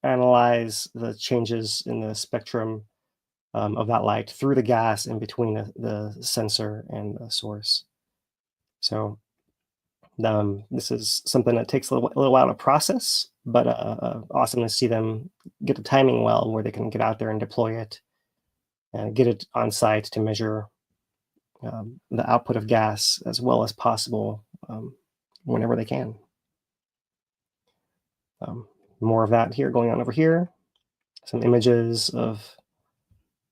analyze the changes in the spectrum of that light through the gas in between the sensor and the source. So this is something that takes a little while to process, but awesome to see them get the timing well, where they can get out there and deploy it and get it on site to measure the output of gas as well as possible whenever they can. More of that here going on over here. Some images of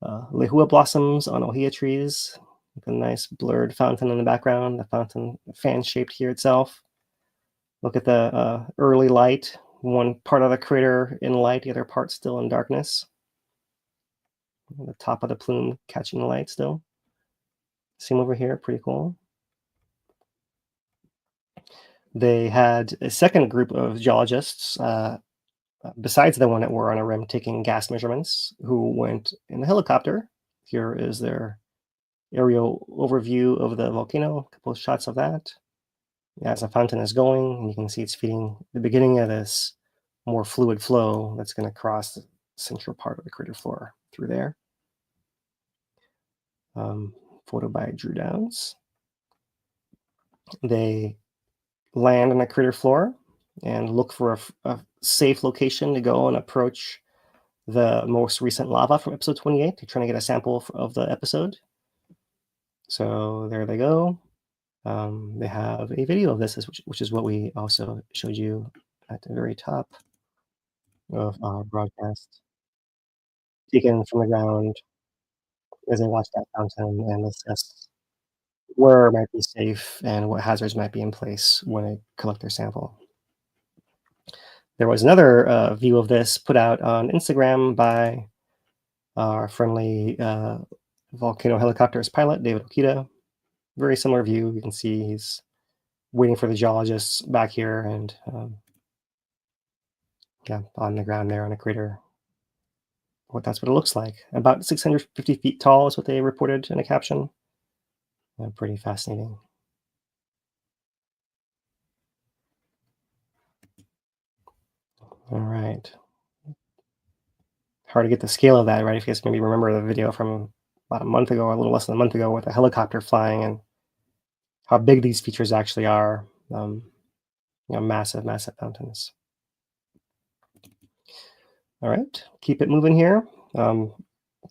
lehua blossoms on ohia trees, with a nice blurred fountain in the background, the fountain fan-shaped here itself. Look at the early light, one part of the crater in light, the other part still in darkness. The top of the plume catching the light still. Same over here, pretty cool. They had a second group of geologists, besides the one that were on a rim taking gas measurements, who went in the helicopter. Here is their aerial overview of the volcano, a couple of shots of that. As the fountain is going, and you can see it's feeding the beginning of this more fluid flow that's going to cross the central part of the crater floor through there. Photo by Drew Downs. They land on the crater floor and look for a safe location to go and approach the most recent lava from episode 28. They're trying to get a sample of the episode. So there they go. They have a video of this, which is what we also showed you at the very top of our broadcast. Taken from the ground. as they watch that fountain and assess where it might be safe and what hazards might be in place when they collect their sample. There was another view of this put out on Instagram by our friendly volcano helicopters pilot, David Okita. Very similar view. You can see he's waiting for the geologists back here and yeah, on the ground there on a crater. That's what it looks like. About 650 feet tall is what they reported in a caption. Pretty fascinating. All right. Hard to get the scale of that, right? If you guys maybe remember the video from about a month ago, or a little less than a month ago, with a helicopter flying and how big these features actually are. Massive, massive fountains. All right, keep it moving here. A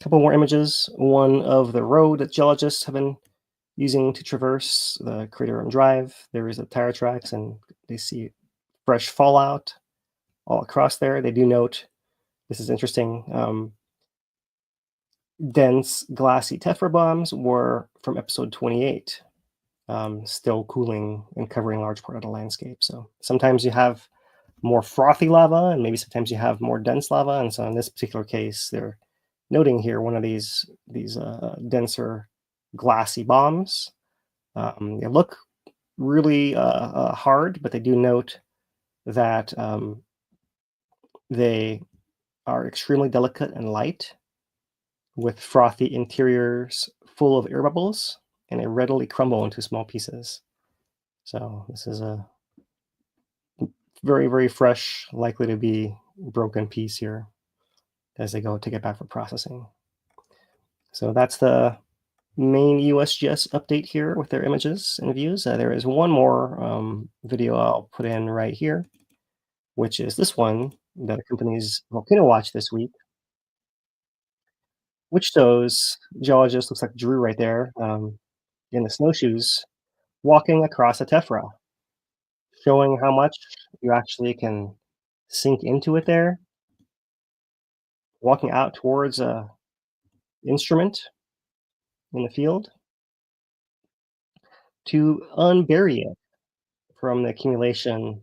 couple more images. One of the road that geologists have been using to traverse the crater and drive. There is the tire tracks, and they see fresh fallout all across there. They do note, this is interesting, dense glassy tephra bombs were from episode 28, still cooling and covering a large part of the landscape. So sometimes you have more frothy lava, and maybe sometimes you have more dense lava. And so in this particular case, they're noting here one of these denser glassy bombs. They look really hard, but they do note that they are extremely delicate and light, with frothy interiors full of air bubbles, and they readily crumble into small pieces. So this is a very, very fresh, likely to be broken piece here as they go take it back for processing. So that's the main USGS update here with their images and views. There is one more video I'll put in right here, which is this one that accompanies Volcano Watch this week, which shows geologist, looks like Drew right there, in the snowshoes, walking across a tephra, showing how much you actually can sink into it there, walking out towards a instrument in the field to unbury it from the accumulation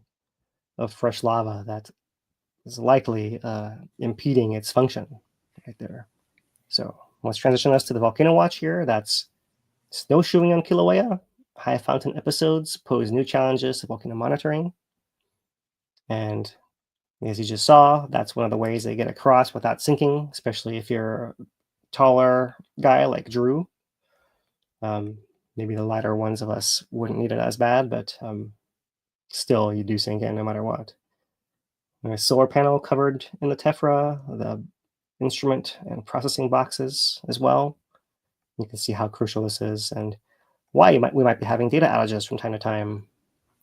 of fresh lava that is likely impeding its function right there. So let's transition us to the Volcano Watch here. That's snowshoeing on Kīlauea. High fountain episodes pose new challenges to volcano monitoring. And as you just saw, that's one of the ways they get across without sinking, especially if you're a taller guy like Drew. Maybe the lighter ones of us wouldn't need it as bad, but still you do sink in no matter what. There's a solar panel covered in the tephra, the instrument and processing boxes as well. You can see how crucial this is and why we might be having data outages from time to time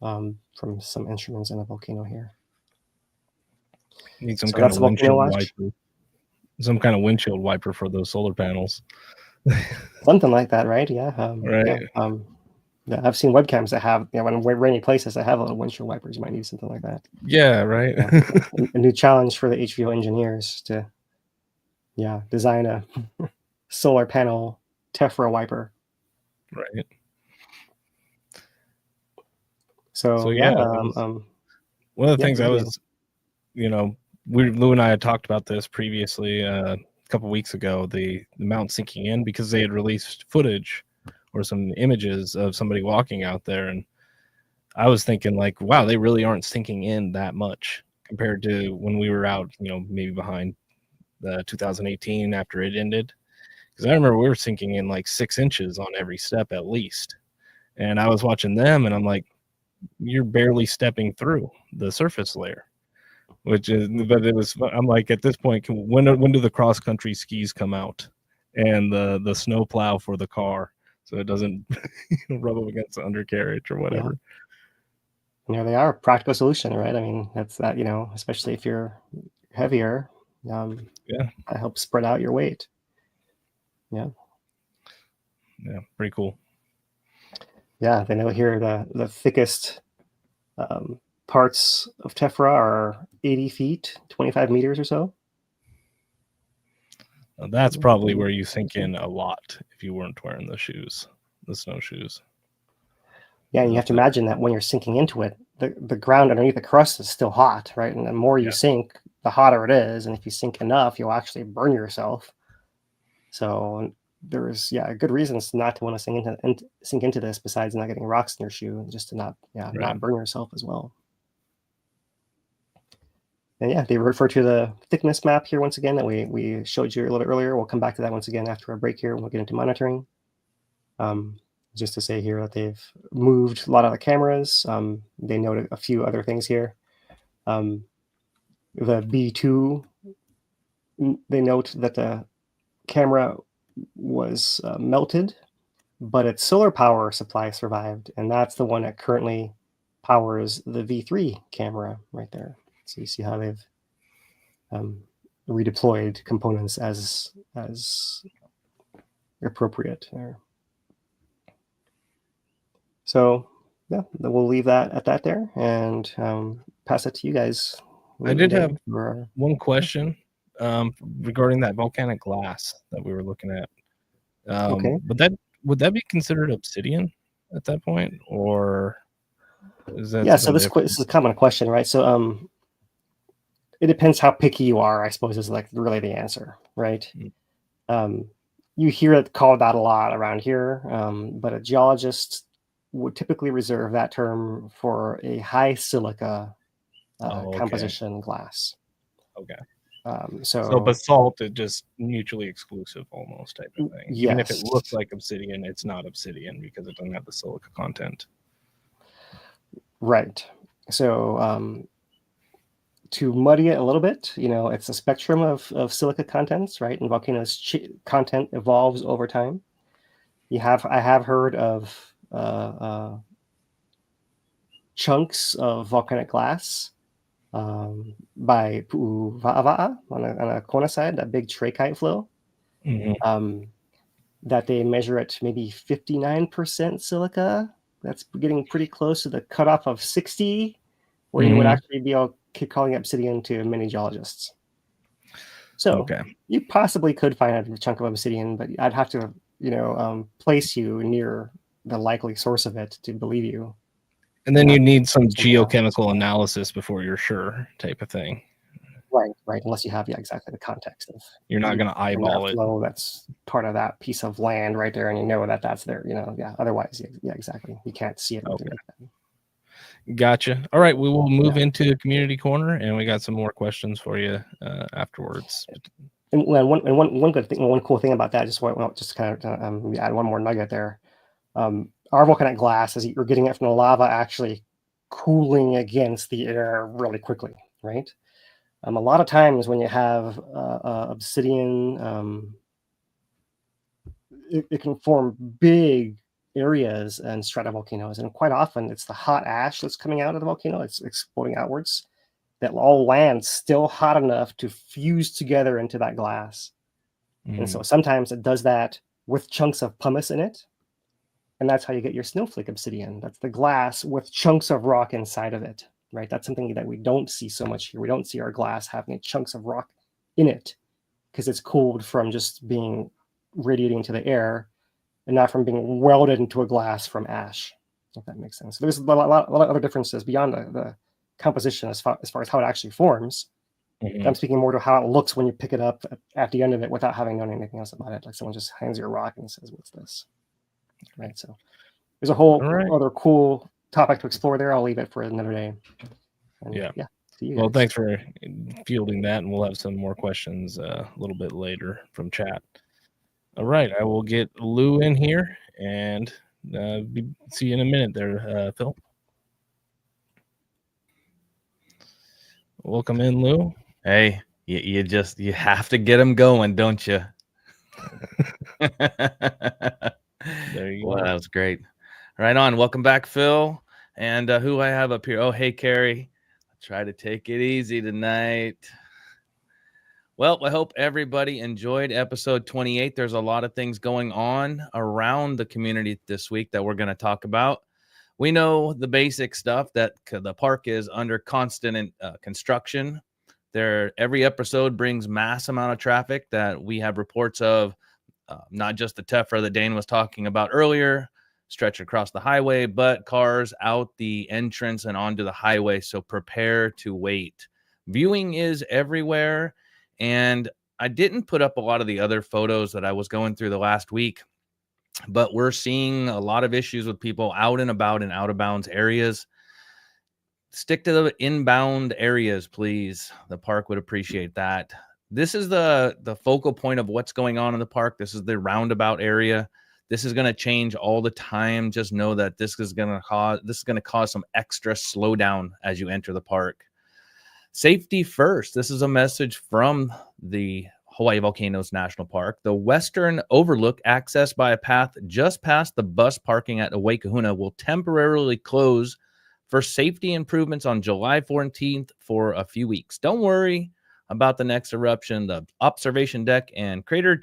from some instruments in the volcano here. Need some kind of windshield wiper. Some kind of windshield wiper for those solar panels. Something like that, right? Yeah. Right. Yeah, I've seen webcams that have, when rainy places that have little windshield wipers. You might need something like that. Yeah, right. A new challenge for the HVO engineers to, design a solar panel tephra wiper. Right. So yeah, one of the things I was, Lou and I had talked about this previously a couple weeks ago, the mount sinking in, because they had released footage or some images of somebody walking out there, and I was thinking like, wow, they really aren't sinking in that much compared to when we were out, maybe behind the 2018 after it ended, because I remember we were sinking in like 6 inches on every step at least, and I was watching them and I'm like, you're barely stepping through the surface layer, but I'm like, at this point, when do the cross country skis come out and the snow plow for the car so it doesn't rub up against the undercarriage or whatever? Yeah. They are a practical solution, right? I mean, that's that, especially if you're heavier, that helps spread out your weight. Yeah, pretty cool. Yeah, they know here the thickest parts of tephra are 80 feet, 25 meters or so. That's probably where you sink in a lot if you weren't wearing the shoes, the snowshoes. Yeah, and you have to imagine that when you're sinking into it, the ground underneath the crust is still hot, right? And the more you sink, the hotter it is. And if you sink enough, you'll actually burn yourself. So there's good reasons not to want to sink into this, besides not getting rocks in your shoe, just to not burn yourself as well. And they refer to the thickness map here once again that we showed you a little earlier. We'll come back to that once again after our break here, and we'll get into monitoring. Just to say here that they've moved a lot of the cameras. They noted a few other things here. The B2, they note that the camera was melted, but its solar power supply survived, and that's the one that currently powers the V3 camera right there. So you see how they've redeployed components as appropriate there. So we'll leave that at that there, and pass it to you guys. I did have one question regarding that volcanic glass that we were looking at. Okay. Would that be considered obsidian at that point, or is that? Yeah. So this is a common question, right? So it depends how picky you are, I suppose, is like really the answer, right? You hear it called out a lot around here, but a geologist would typically reserve that term for a high silica composition glass. Okay. So basalt is just mutually exclusive almost type of thing. Yes. Even if it looks like obsidian, it's not obsidian because it doesn't have the silica content. Right. So to muddy it a little bit, it's a spectrum of silica contents, right? And volcanoes content evolves over time. I have heard of chunks of volcanic glass by Pu'uwa'awa'a on a Kona side, that big trachyte flow, that they measure at maybe 59% silica. That's getting pretty close to the cutoff of 60, where you would actually be calling obsidian to many geologists. So you possibly could find a chunk of obsidian, but I'd have to, place you near the likely source of it to believe you. And then you need some geochemical analysis before you're sure, type of thing. Right. Unless you have exactly the context of. You're not going to eyeball it. Flow that's part of that piece of land right there, and you know that's there. Otherwise, exactly. You can't see it. Okay. Gotcha. All right, we will move into community corner, and we got some more questions for you afterwards. And one good thing, one cool thing about that, just kind of add one more nugget there. Our volcanic glass, as you're getting it from the lava, actually cooling against the air really quickly, right? A lot of times when you have obsidian, it can form big areas and stratovolcanoes, and quite often it's the hot ash that's coming out of the volcano, it's exploding outwards, that all lands still hot enough to fuse together into that glass. And so sometimes it does that with chunks of pumice in it, and that's how you get your snowflake obsidian. That's the glass with chunks of rock inside of it, right? That's something that we don't see so much here. We don't see our glass having chunks of rock in it because it's cooled from just being radiating into the air and not from being welded into a glass from ash, if that makes sense. So there's a lot of other differences beyond the composition as far as how it actually forms. I'm speaking more to how it looks when you pick it up at the end of it without having known anything else about it. Like someone just hands you a rock and says, "What's this?" Right. So there's a whole other cool topic to explore there. I'll leave it for another day. And, well, thanks for fielding that, and we'll have some more questions a little bit later from chat. All right, I will get Lou in here, and see you in a minute there, Phil. Welcome in, Lou. Hey, you have to get them going, don't you? There you go. That was great. Right on. Welcome back, Phil. And who I have up here? Oh, hey, Carrie. I'll try to take it easy tonight. Well, I hope everybody enjoyed episode 28. There's a lot of things going on around the community this week that we're going to talk about. We know the basic stuff, that the park is under constant construction. Every episode brings mass amount of traffic that we have reports of, not just the Tephra that Dane was talking about earlier, stretch across the highway, but cars out the entrance and onto the highway. So prepare to wait. Viewing is everywhere. And I didn't put up a lot of the other photos that I was going through the last week, but we're seeing a lot of issues with people out and about in out of bounds areas. Stick to the inbound areas, please. The park would appreciate that. This is the focal point of what's going on in the park. This is the roundabout area. This is going to change all the time. Just know that this is going to cause some extra slowdown as you enter the park. Safety first. This is a message from the Hawaii Volcanoes National Park. The western overlook, accessed by a path just past the bus parking at Oaikahuna, will temporarily close for safety improvements on July 14th for a few weeks. Don't worry about the next eruption. The observation deck and crater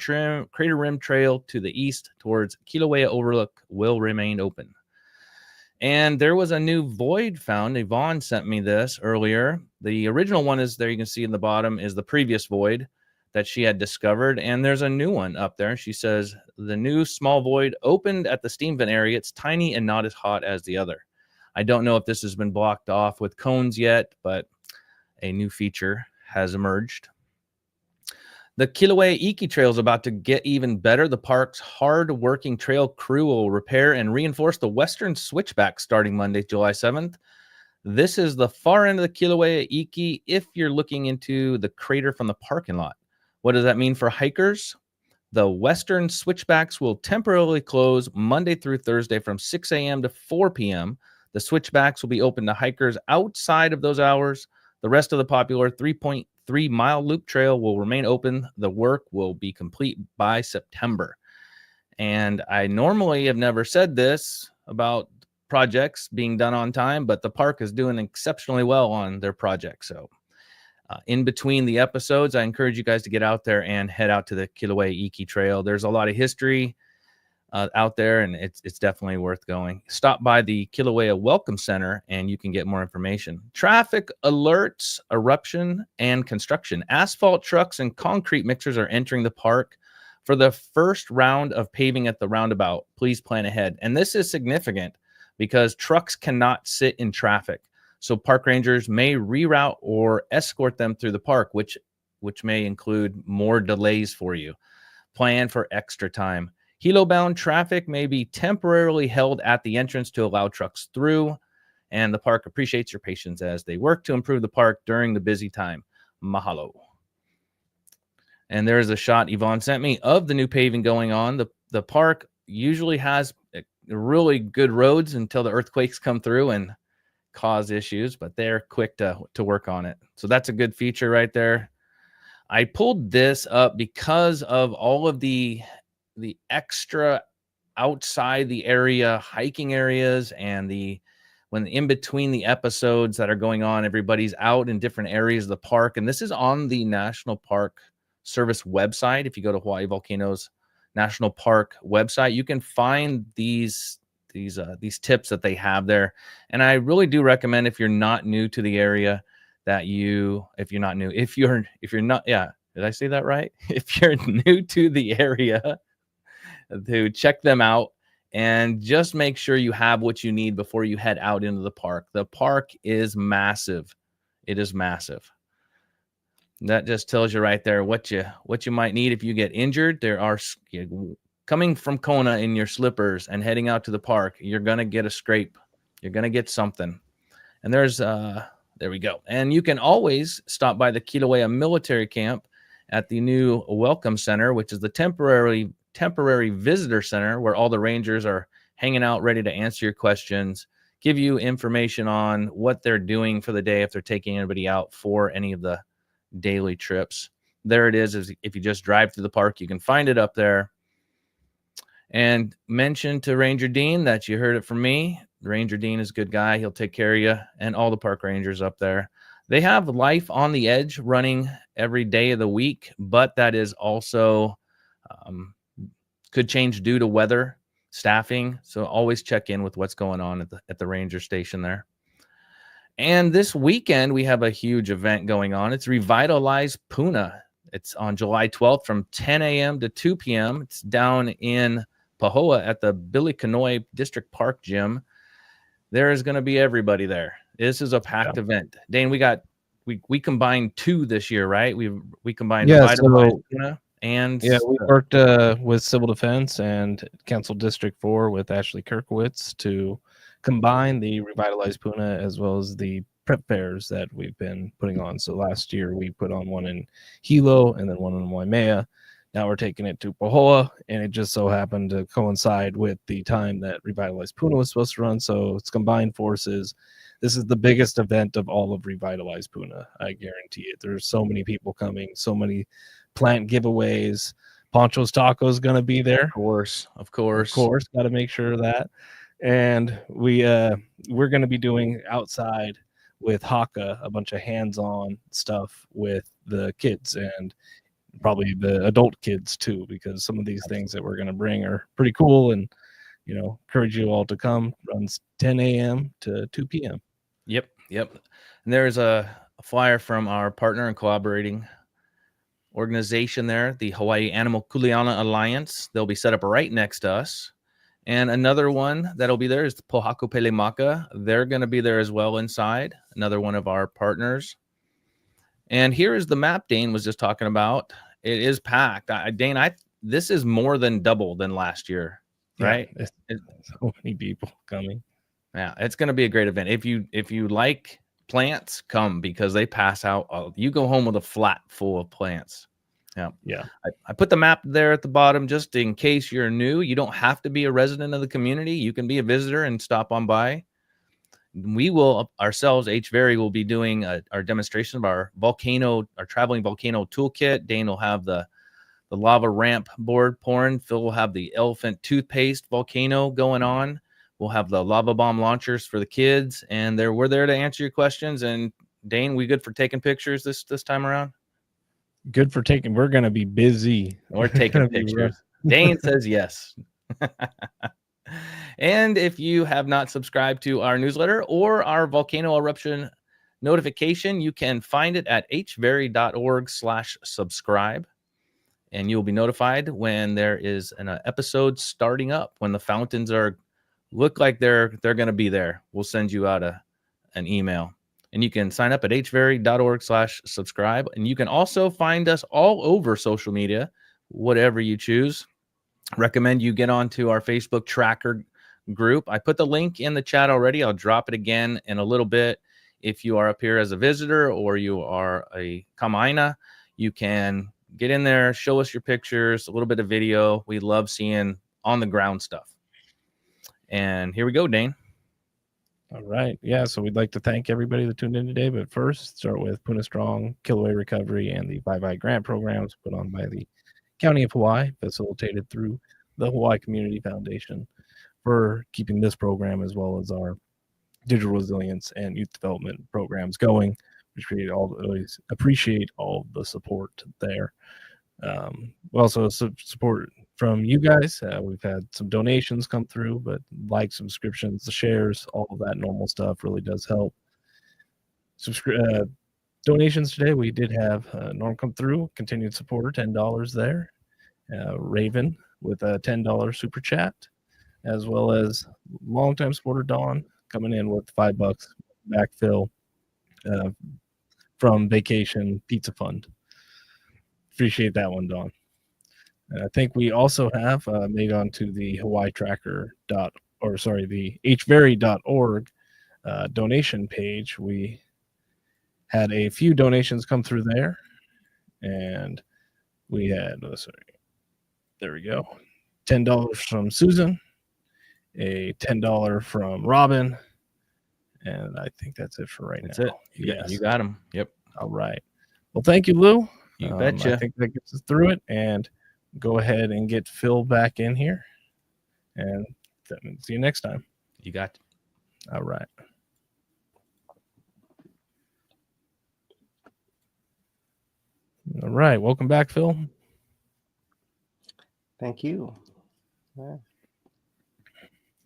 rim trail to the east towards Kīlauea overlook will remain open. And there was a new void found. Yvonne sent me this earlier. The original one is there. You can see in the bottom is the previous void that she had discovered. And there's a new one up there. She says the new small void opened at the steam vent area. It's tiny and not as hot as the other. I don't know if this has been blocked off with cones yet, but a new feature has emerged. The Kīlauea Iki Trail is about to get even better. The park's hard-working trail crew will repair and reinforce the western switchback starting Monday, July 7th. This is the far end of the Kīlauea Iki if you're looking into the crater from the parking lot. What does that mean for hikers? The western switchbacks will temporarily close Monday through Thursday from 6 a.m. to 4 p.m. The switchbacks will be open to hikers outside of those hours. The rest of the popular 3.3-mile loop trail will remain open. The work will be complete by September. And I normally have never said this about projects being done on time, but the park is doing exceptionally well on their project. So in between the episodes, I encourage you guys to get out there and head out to the Kīlauea Iki Trail. There's a lot of history out there, and it's definitely worth going. Stop by the Kīlauea Welcome Center, and you can get more information. Traffic alerts, eruption, and construction. Asphalt trucks and concrete mixers are entering the park for the first round of paving at the roundabout. Please plan ahead. And this is significant because trucks cannot sit in traffic. So park rangers may reroute or escort them through the park, which may include more delays for you. Plan for extra time. Hilo-bound traffic may be temporarily held at the entrance to allow trucks through, and the park appreciates your patience as they work to improve the park during the busy time. Mahalo. And there's a shot Yvonne sent me of the new paving going on. The park usually has really good roads until the earthquakes come through and cause issues, but they're quick to work on it. So that's a good feature right there. I pulled this up because of all of the extra outside the area hiking areas, and when in between the episodes that are going on, everybody's out in different areas of the park. And this is on the National Park Service website. If you go to Hawaii Volcanoes National Park website, you can find these tips that they have there. And I really do recommend, if you're not new to the area, that if you're not, yeah, did I say that right? If you're new to the area, to check them out and just make sure you have what you need before you head out into the park. The park is massive. It is massive. That just tells you right there what you might need if you get injured. There are coming from Kona in your slippers and heading out to the park, you're going to get a scrape. You're going to get something. And there we go. And you can always stop by the Kīlauea military camp at the new Welcome Center, which is the temporary visitor center where all the rangers are hanging out ready to answer your questions, give you information on what they're doing for the day if they're taking anybody out for any of the daily trips. There it is. If you just drive through the park, you can find it up there. And mention to Ranger Dean that you heard it from me. Ranger Dean is a good guy. He'll take care of you and all the park rangers up there. They have Life on the Edge running every day of the week, but that is also could change due to weather, staffing. So always check in with what's going on at the ranger station there. And this weekend, we have a huge event going on. It's Revitalize Puna. It's on July 12th from 10 a.m. to 2 p.m. It's down in Pahoa at the Billy Kanoe District Park Gym. There is going to be everybody there. This is a packed event. Dane, we combined 2 this year, right? We combined Revitalize Puna and we worked with Civil Defense and Council District 4 with Ashley Kirkowitz to combine the Revitalize Puna as well as the prep fairs that we've been putting on. So last year we put on one in Hilo and then one in Waimea. Now we're taking it to Pahoa, and it just so happened to coincide with the time that Revitalize Puna was supposed to run. So it's combined forces. This is the biggest event of all of Revitalize Puna. I guarantee it. There's so many people coming, so many plant giveaways. Poncho's Tacos going to be there. Of course. Got to make sure of that. And we're going to be doing outside with Haka a bunch of hands-on stuff with the kids and probably the adult kids too, because some of these things that we're going to bring are pretty cool. And encourage you all to come. Runs 10 a.m. to 2 p.m. Yep. And there's a flyer from our partner and collaborating organization there, the Hawaii Animal Kuleana Alliance. They'll be set up right next to us. And another one that'll be there is the Pohaku Pelemaka. They're going to be there as well inside, another one of our partners. And here is the map Dane was just talking about. It is packed. Dane, this is more than double than last year, right? It's so many people coming. Yeah, it's going to be a great event. If you like plants, come, because they pass out. You go home with a flat full of plants. Yeah. I put the map there at the bottom just in case you're new. You don't have to be a resident of the community. You can be a visitor and stop on by. We will ourselves, HVERI, will be doing our demonstration of our traveling volcano toolkit. Dane will have the lava ramp board pouring. Phil will have the elephant toothpaste volcano going on. We'll have the lava bomb launchers for the kids, and we're there to answer your questions. And Dane, we good for taking pictures this time around? Good for taking. We're going to be busy. We're taking pictures. Dane says yes. And if you have not subscribed to our newsletter or our volcano eruption notification, you can find it at hveri.org/subscribe. And you'll be notified when there is an episode starting up, when the fountains look like they're going to be there. We'll send you out an email. And you can sign up at hveri.org/subscribe. And you can also find us all over social media, whatever you choose. Recommend you get onto our Facebook tracker group. I put the link in the chat already. I'll drop it again in a little bit. If you are up here as a visitor or you are a Kamaina, you can get in there, show us your pictures, a little bit of video. We love seeing on the ground stuff. And here we go, Dane. All right. Yeah. So we'd like to thank everybody that tuned in today. But first, start with Puna Strong, Kīlauea Recovery, and the 5i grant programs put on by the County of Hawaii, facilitated through the Hawaii Community Foundation, for keeping this program as well as our digital resilience and youth development programs going. We always appreciate all the support there. We also support from you guys. We've had some donations come through, but likes, subscriptions, the shares, all of that normal stuff really does help. Donations today, we did have Norm come through, continued supporter, $10 there. Raven with a $10 super chat, as well as longtime supporter Dawn coming in with $5 backfill from Vacation Pizza Fund. Appreciate that one, Dawn. I think we also have made onto the the HVERI.org donation page. We had a few donations come through there, and we had, there we go, $10 from Susan, a $10 from Robin, and I think that's it for right now. That's it. You got them. Yep. All right. Well, thank you, Lou. You betcha. I think that gets us through it, and go ahead and get Phil back in here, and see you next time. You got it. All right. All right. Welcome back, Phil. Thank you. Yeah,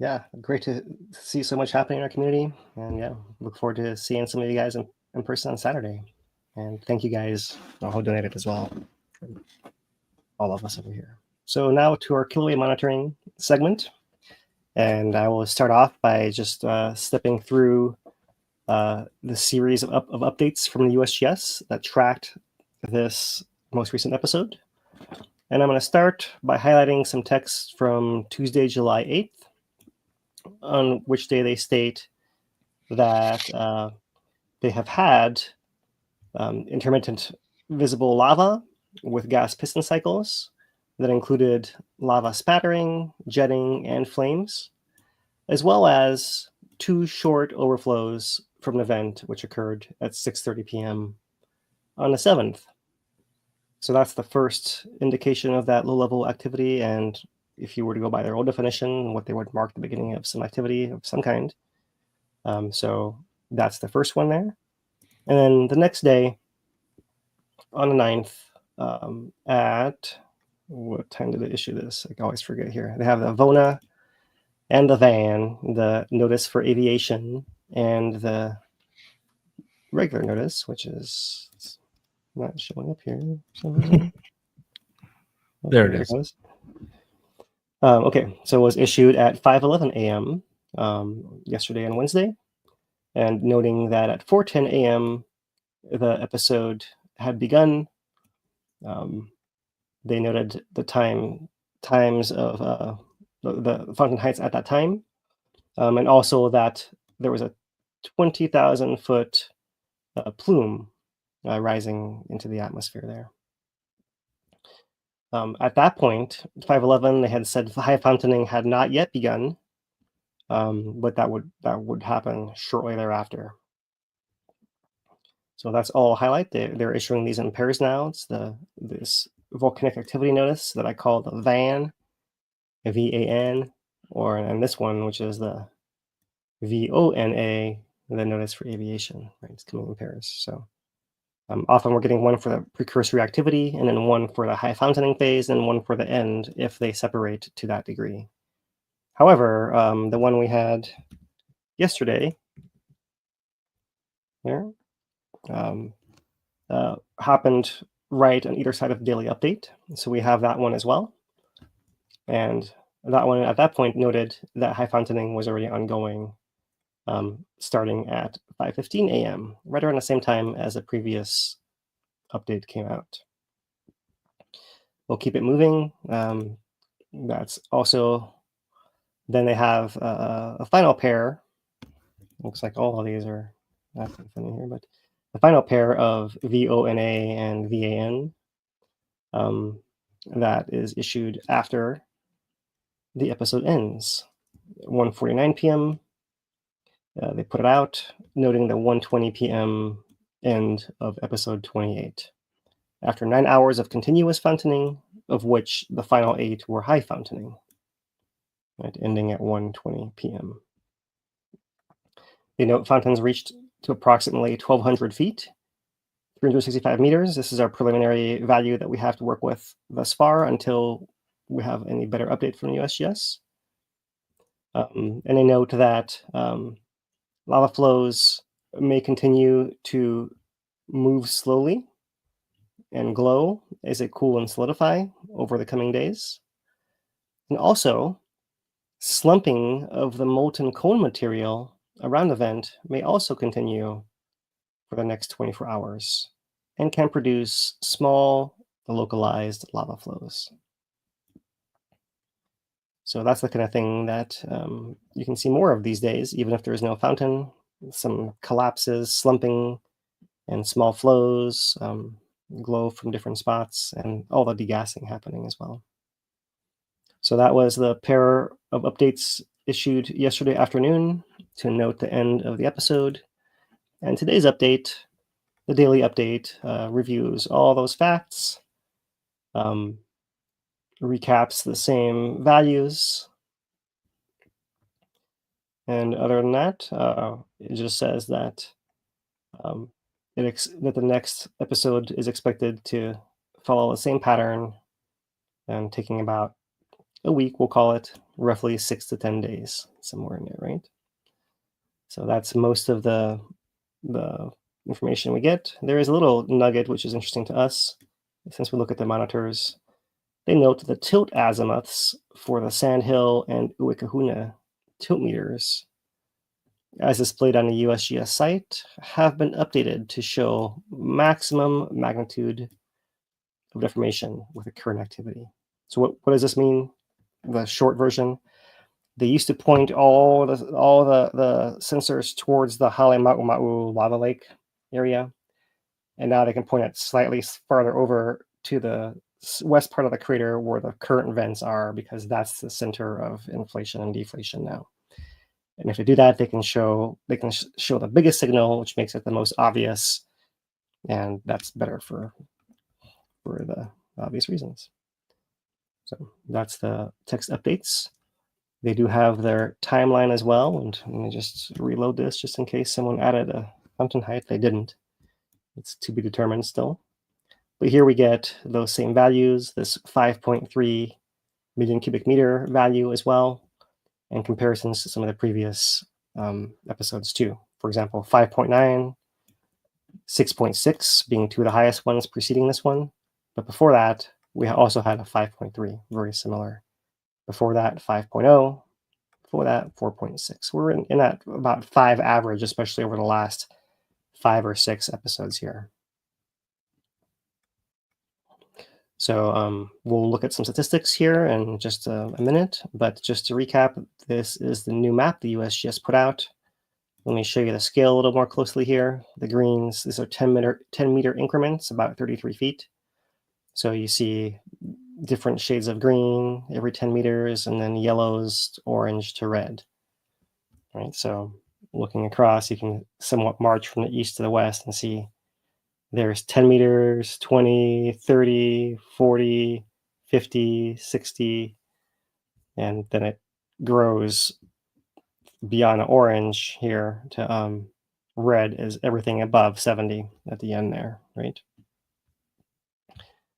yeah, great to see so much happening in our community. And yeah, look forward to seeing some of you guys in person on Saturday. And thank you guys who donated as well. All of us over here. So now to our Kīlauea monitoring segment. And I will start off by just stepping through the series of updates from the USGS that tracked this most recent episode. And I'm going to start by highlighting some text from Tuesday, July 8th, on which day they state that they have had intermittent visible lava with gas piston cycles that included lava spattering, jetting, and flames, as well as 2 short overflows from an event which occurred at 6:30 p.m. on the 7th. So that's the first indication of that low-level activity, and if you were to go by their old definition, what they would mark the beginning of some activity of some kind. So that's the first one there. And then the next day, on the 9th, at what time did they issue this? I always forget here. They have the VONA and the VAN, the notice for aviation, and the regular notice, which is not showing up here for some reason. There it is. Goes. Okay, so it was issued at 5:11 a.m. Yesterday and Wednesday, and noting that at 4:10 a.m. the episode had begun. They noted the times of the fountain heights at that time, and also that there was a 20,000 foot plume rising into the atmosphere there. At that point, 5:11, they had said high fountaining had not yet begun, but that would happen shortly thereafter. So that's all highlight. They're issuing these in pairs now. It's this volcanic activity notice that I call the VAN, VAN, and this one, which is the VONA, the notice for aviation. Right, it's coming in pairs. So often we're getting one for the precursory activity, and then one for the high fountaining phase, and one for the end if they separate to that degree. However, the one we had yesterday there happened right on either side of the daily update. So we have that one as well. And that one at that point noted that high fountaining was already ongoing, starting at 5:15 a.m., right around the same time as the previous update came out. We'll keep it moving. That's also, then they have a final pair. Looks like all of these are not funny here, but the final pair of VONA and VAN that is issued after the episode ends. 1:49 p.m. They put it out, noting the 1:20 p.m. end of episode 28. After 9 hours of continuous fountaining, of which the final 8 were high fountaining, right, ending at 1:20 p.m. They note fountains reached to approximately 1,200 feet, 365 meters. This is our preliminary value that we have to work with thus far until we have any better update from USGS. And they note that lava flows may continue to move slowly and glow as they cool and solidify over the coming days. And also, slumping of the molten cone material around the vent may also continue for the next 24 hours and can produce small localized lava flows. So that's the kind of thing that you can see more of these days, even if there is no fountain. Some collapses, slumping, and small flows, glow from different spots, and all the degassing happening as well. So that was the pair of updates issued yesterday afternoon to note the end of the episode. And today's update, the daily update, reviews all those facts, recaps the same values. And other than that, it just says that that the next episode is expected to follow the same pattern and taking about a week, we'll call it, roughly 6 to 10 days, somewhere in there, right? So that's most of the information we get. There is a little nugget which is interesting to us. Since we look at the monitors, they note the tilt azimuths for the Sandhill and Uikahuna tilt meters, as displayed on the USGS site, have been updated to show maximum magnitude of deformation with the current activity. So what does this mean? The short version: they used to point all the sensors towards the Hale Ma'uma'u lava lake area, and now they can point it slightly farther over to the west part of the crater where the current vents are, because that's the center of inflation and deflation now. And if they do that, they can show the biggest signal, which makes it the most obvious, and that's better for the obvious reasons. So that's the text updates. They do have their timeline as well, and let me just reload this just in case someone added a mountain height. They didn't. It's to be determined still. But here we get those same values, this 5.3 million cubic meter value as well, and comparisons to some of the previous episodes too. For example, 5.9, 6.6 being two of the highest ones preceding this one. But before that, we also had a 5.3, very similar. Before that, 5.0. Before that, 4.6. We're in that about 5 average, especially over the last 5 or 6 episodes here. So we'll look at some statistics here in just a minute, but just to recap, this is the new map the USGS put out. Let me show you the scale a little more closely here. The greens, these are 10 meter increments, about 33 feet. So you see different shades of green every 10 meters, and then yellows, orange to red. Right. So looking across, you can somewhat march from the east to the west and see there's 10 meters, 20, 30, 40, 50, 60, and then it grows beyond the orange here to red is everything above 70 at the end there, right?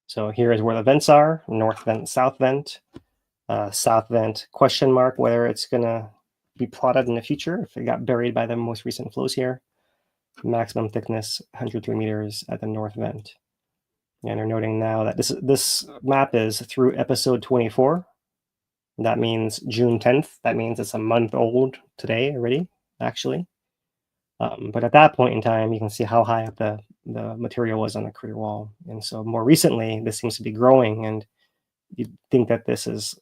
So here is where the vents are: north vent, south vent question mark whether it's gonna be plotted in the future if it got buried by the most recent flows here. Maximum thickness 103 meters at the north vent. And they're noting now that this map is through episode 24. That means June 10th. That means it's a month old today already, actually. But at that point in time, you can see how high up the material was on the crater wall. And so more recently, this seems to be growing, and you'd think that this is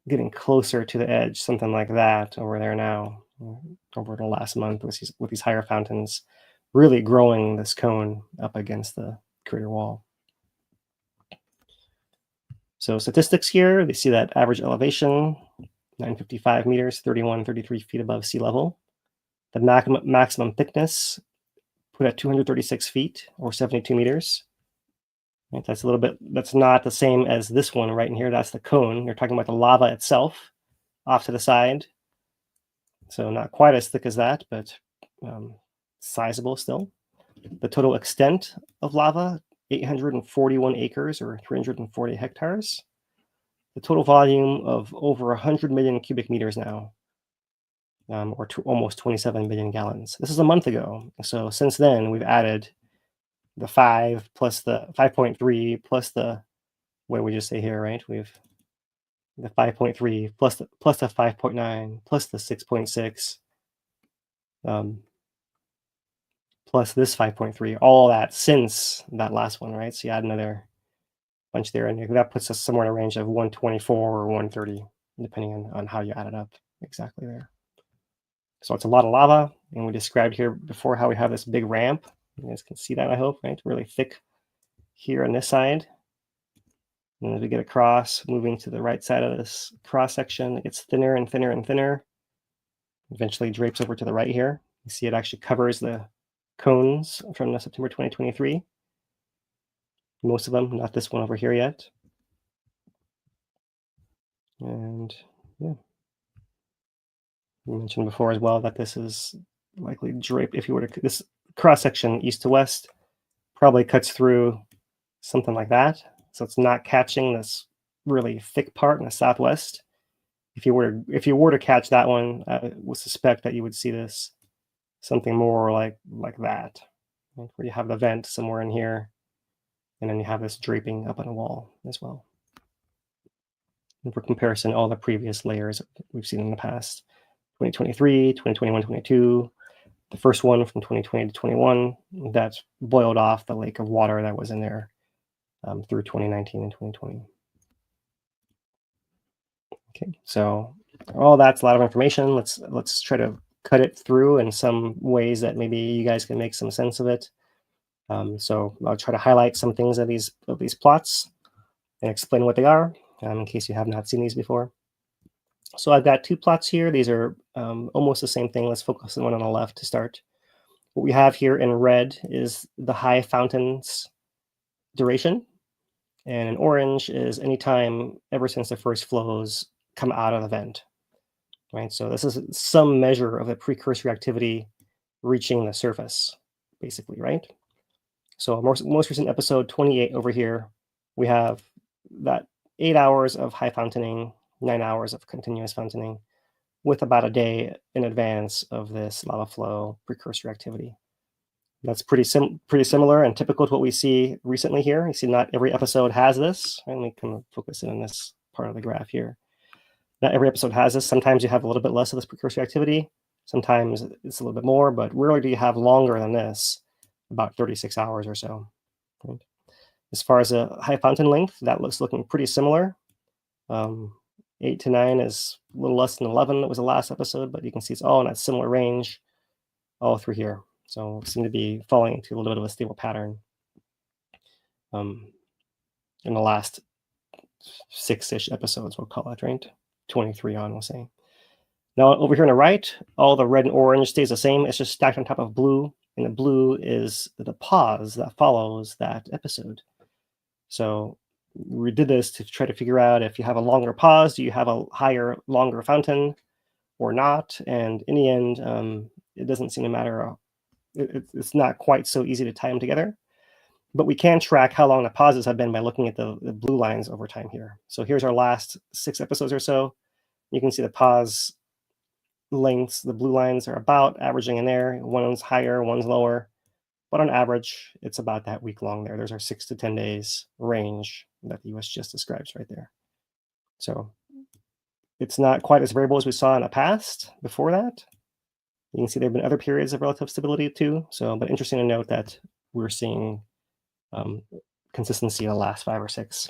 getting closer to the edge, something like that over there now, over the last month with these higher fountains really growing this cone up against the crater wall. So statistics here, they see that average elevation, 955 meters, 33 feet above sea level. The maximum thickness put at 236 feet or 72 meters. Right, that's a little bit, that's not the same as this one right in here. That's the cone. They're talking about the lava itself off to the side. So not quite as thick as that, but sizable still. The total extent of lava, 841 acres or 340 hectares. The total volume of over 100 million cubic meters now, or almost 27 billion gallons. This is a month ago. So since then, we've added the 5 plus the 5.3 plus the, what we just say here, right? We've the 5.3 plus the 5.9 plus the 6.6 plus this 5.3, all that since that last one, right? So you add another bunch there, and that puts us somewhere in a range of 124 or 130, depending on how you add it up exactly there. So it's a lot of lava, and we described here before how we have this big ramp. You guys can see that, I hope, right? Really thick here on this side. And as we get across, moving to the right side of this cross section, it gets thinner and thinner and thinner. Eventually drapes over to the right here. You see it actually covers the cones from the September 2023. Most of them, not this one over here yet. And yeah. We mentioned before as well that this is likely draped. If you were to, this cross section east to west probably cuts through something like that. So it's not catching this really thick part in the southwest. If you were to catch that one, I would suspect that you would see this something more like that, right? Where you have the vent somewhere in here, and then you have this draping up on a wall as well. And for comparison, all the previous layers we've seen in the past, 2023, 2021, 22, the first one from 2020 to 21, that boiled off the lake of water that was in there through 2019 and 2020. Okay, so all that's a lot of information. Let's try to cut it through in some ways that maybe you guys can make some sense of it. So I'll try to highlight some things of these plots and explain what they are in case you have not seen these before. So I've got 2 plots here. These are almost the same thing. Let's focus on one on the left to start. What we have here in red is the high fountain's duration, and in orange is any time ever since the first flows come out of the vent, right? So this is some measure of the precursory activity reaching the surface, basically, right? So most recent episode 28 over here, we have that 8 hours of high fountaining, 9 hours of continuous fountaining, with about a day in advance of this lava flow precursory activity. That's pretty similar and typical to what we see recently here. You see not every episode has this, and we can focus in on this part of the graph here. Not every episode has this. Sometimes you have a little bit less of this precursory activity. Sometimes it's a little bit more, but rarely do you have longer than this, about 36 hours or so. Right? As far as a high fountain length, that looking pretty similar. 8 to 9 is a little less than 11. That was the last episode, but you can see it's all in that similar range all through here. So we seem to be falling into a little bit of a stable pattern in the last 6-ish episodes, we'll call it, right? 23 on, we'll say. Now over here on the right, all the red and orange stays the same. It's just stacked on top of blue, and the blue is the pause that follows that episode. So we did this to try to figure out if you have a longer pause, do you have a higher, longer fountain or not? And in the end, it doesn't seem to matter. It's not quite so easy to tie them together, but we can track how long the pauses have been by looking at the blue lines over time here. So here's our last 6 episodes or so. You can see the pause lengths, the blue lines are about averaging in there. One's higher, one's lower, but on average, it's about that week long there. There's our 6 to 10 days range that the USGS describes right there. So it's not quite as variable as we saw in the past before that. You can see there have been other periods of relative stability too. So, but interesting to note that we're seeing consistency in the last 5 or 6.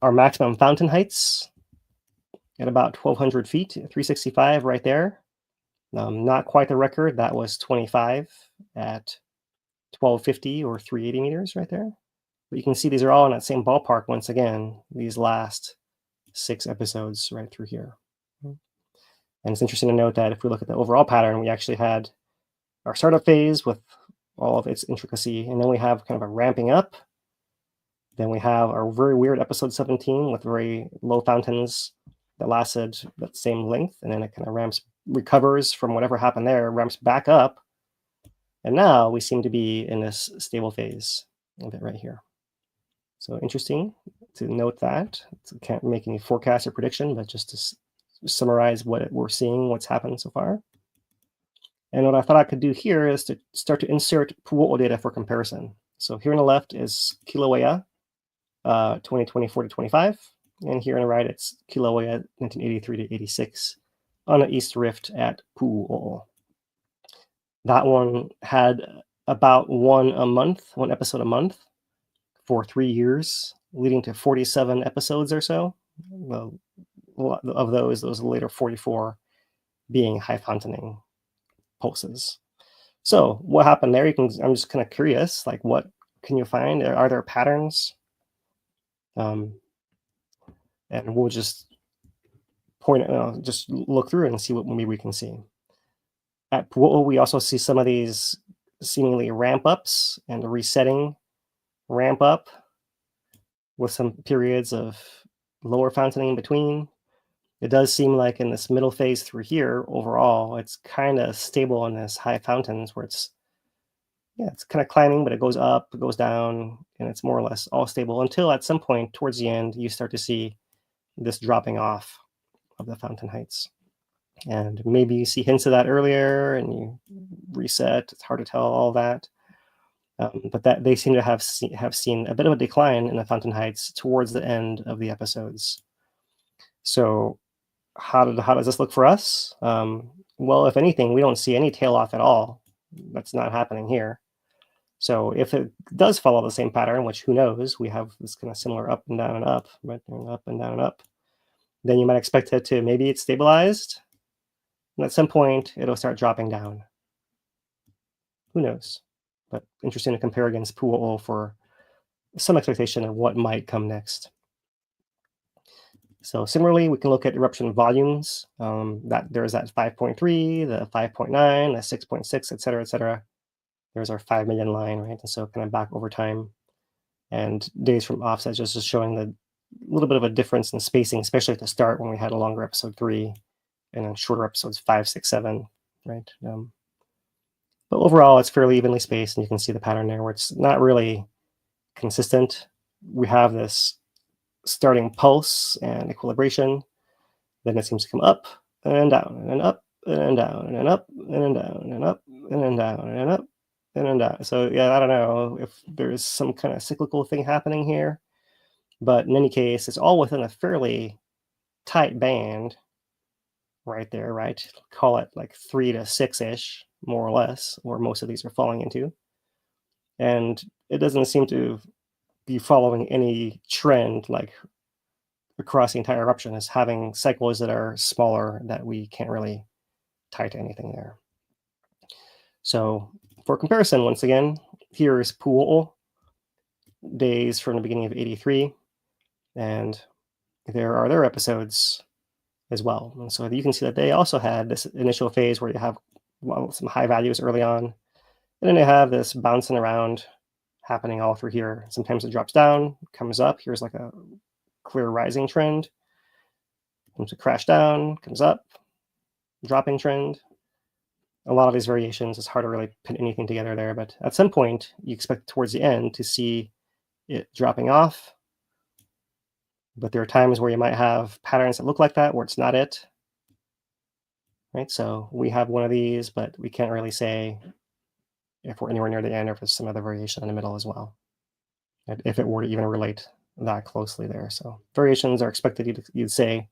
Our maximum fountain heights at about 1,200 feet, 365 right there. Not quite the record. That was 25 at 1,250 or 380 meters right there. But you can see these are all in that same ballpark once again, these last 6 episodes right through here. And it's interesting to note that if we look at the overall pattern, we actually had our startup phase with all of its intricacy, and then we have kind of a ramping up. Then we have our very weird episode 17 with very low fountains that lasted that same length, and then it kind of recovers from whatever happened there, ramps back up, and now we seem to be in this stable phase a bit right here. So interesting to note that. Can't make any forecast or prediction, but just to summarize what we're seeing, what's happened so far. And what I thought I could do here is to start to insert Pu'o'o data for comparison. So here on the left is Kīlauea 2024 to 25, and here on the right it's Kīlauea 1983 to 86 on the East Rift at Pu'o'o. That one had about one episode a month for 3 years, leading to 47 episodes or so. Well, of those later 44 being high fountaining pulses. So what happened there? I'm just kind of curious, like what can you find? Are there patterns? And we'll just just look through and see what maybe we can see. At Pu'o'o, we also see some of these seemingly ramp ups and resetting ramp up with some periods of lower fountaining in between. It does seem like in this middle phase through here, overall, it's kind of stable in this high fountains where it's yeah, it's kind of climbing, but it goes up, it goes down, and it's more or less all stable until at some point towards the end, you start to see this dropping off of the fountain heights. And maybe you see hints of that earlier and you reset. It's hard to tell all that. But that they seem to have seen a bit of a decline in the fountain heights towards the end of the episodes. So how does this look for us? Well, if anything, we don't see any tail off at all. That's not happening here. So if it does follow the same pattern, which who knows, we have this kind of similar up and down and up, right? Up and down and up. Then you might expect it to, maybe it's stabilized, and at some point it'll start dropping down. Who knows? But interesting to compare against Pu'o'o for some expectation of what might come next. So similarly, we can look at eruption volumes. That there's that 5.3, the 5.9, the 6.6, et cetera, et cetera. There's our 5 million line, right? And so kind of back over time. And days from offset just showing the little bit of a difference in spacing, especially at the start when we had a longer episode 3 and then shorter episodes 5, 6, 7, right? But overall, it's fairly evenly spaced, and you can see the pattern there where it's not really consistent. We have this starting pulse and equilibration, then it seems to come up and down and then up and then down and then up and then down and then up and then down and then up and then down. So yeah, I don't know if there's some kind of cyclical thing happening here, but in any case, it's all within a fairly tight band right there, right? Call it like 3 to 6-ish, more or less, where most of these are falling into. And it doesn't seem to be following any trend like across the entire eruption, as having cycles that are smaller that we can't really tie to anything there. So for comparison, once again, here is Pu'o'o, days from the beginning of 83, and there are their episodes as well. And so you can see that they also had this initial phase where you have some high values early on, and then they have this bouncing around happening all through here. Sometimes it drops down, comes up. Here's like a clear rising trend. Comes to crash down, comes up, dropping trend. A lot of these variations, it's hard to really put anything together there, but at some point you expect towards the end to see it dropping off. But there are times where you might have patterns that look like that, where it's not it. Right? So we have one of these, but we can't really say if we're anywhere near the end or if there's some other variation in the middle as well, if it were to even relate that closely there. So variations are expected, you'd say,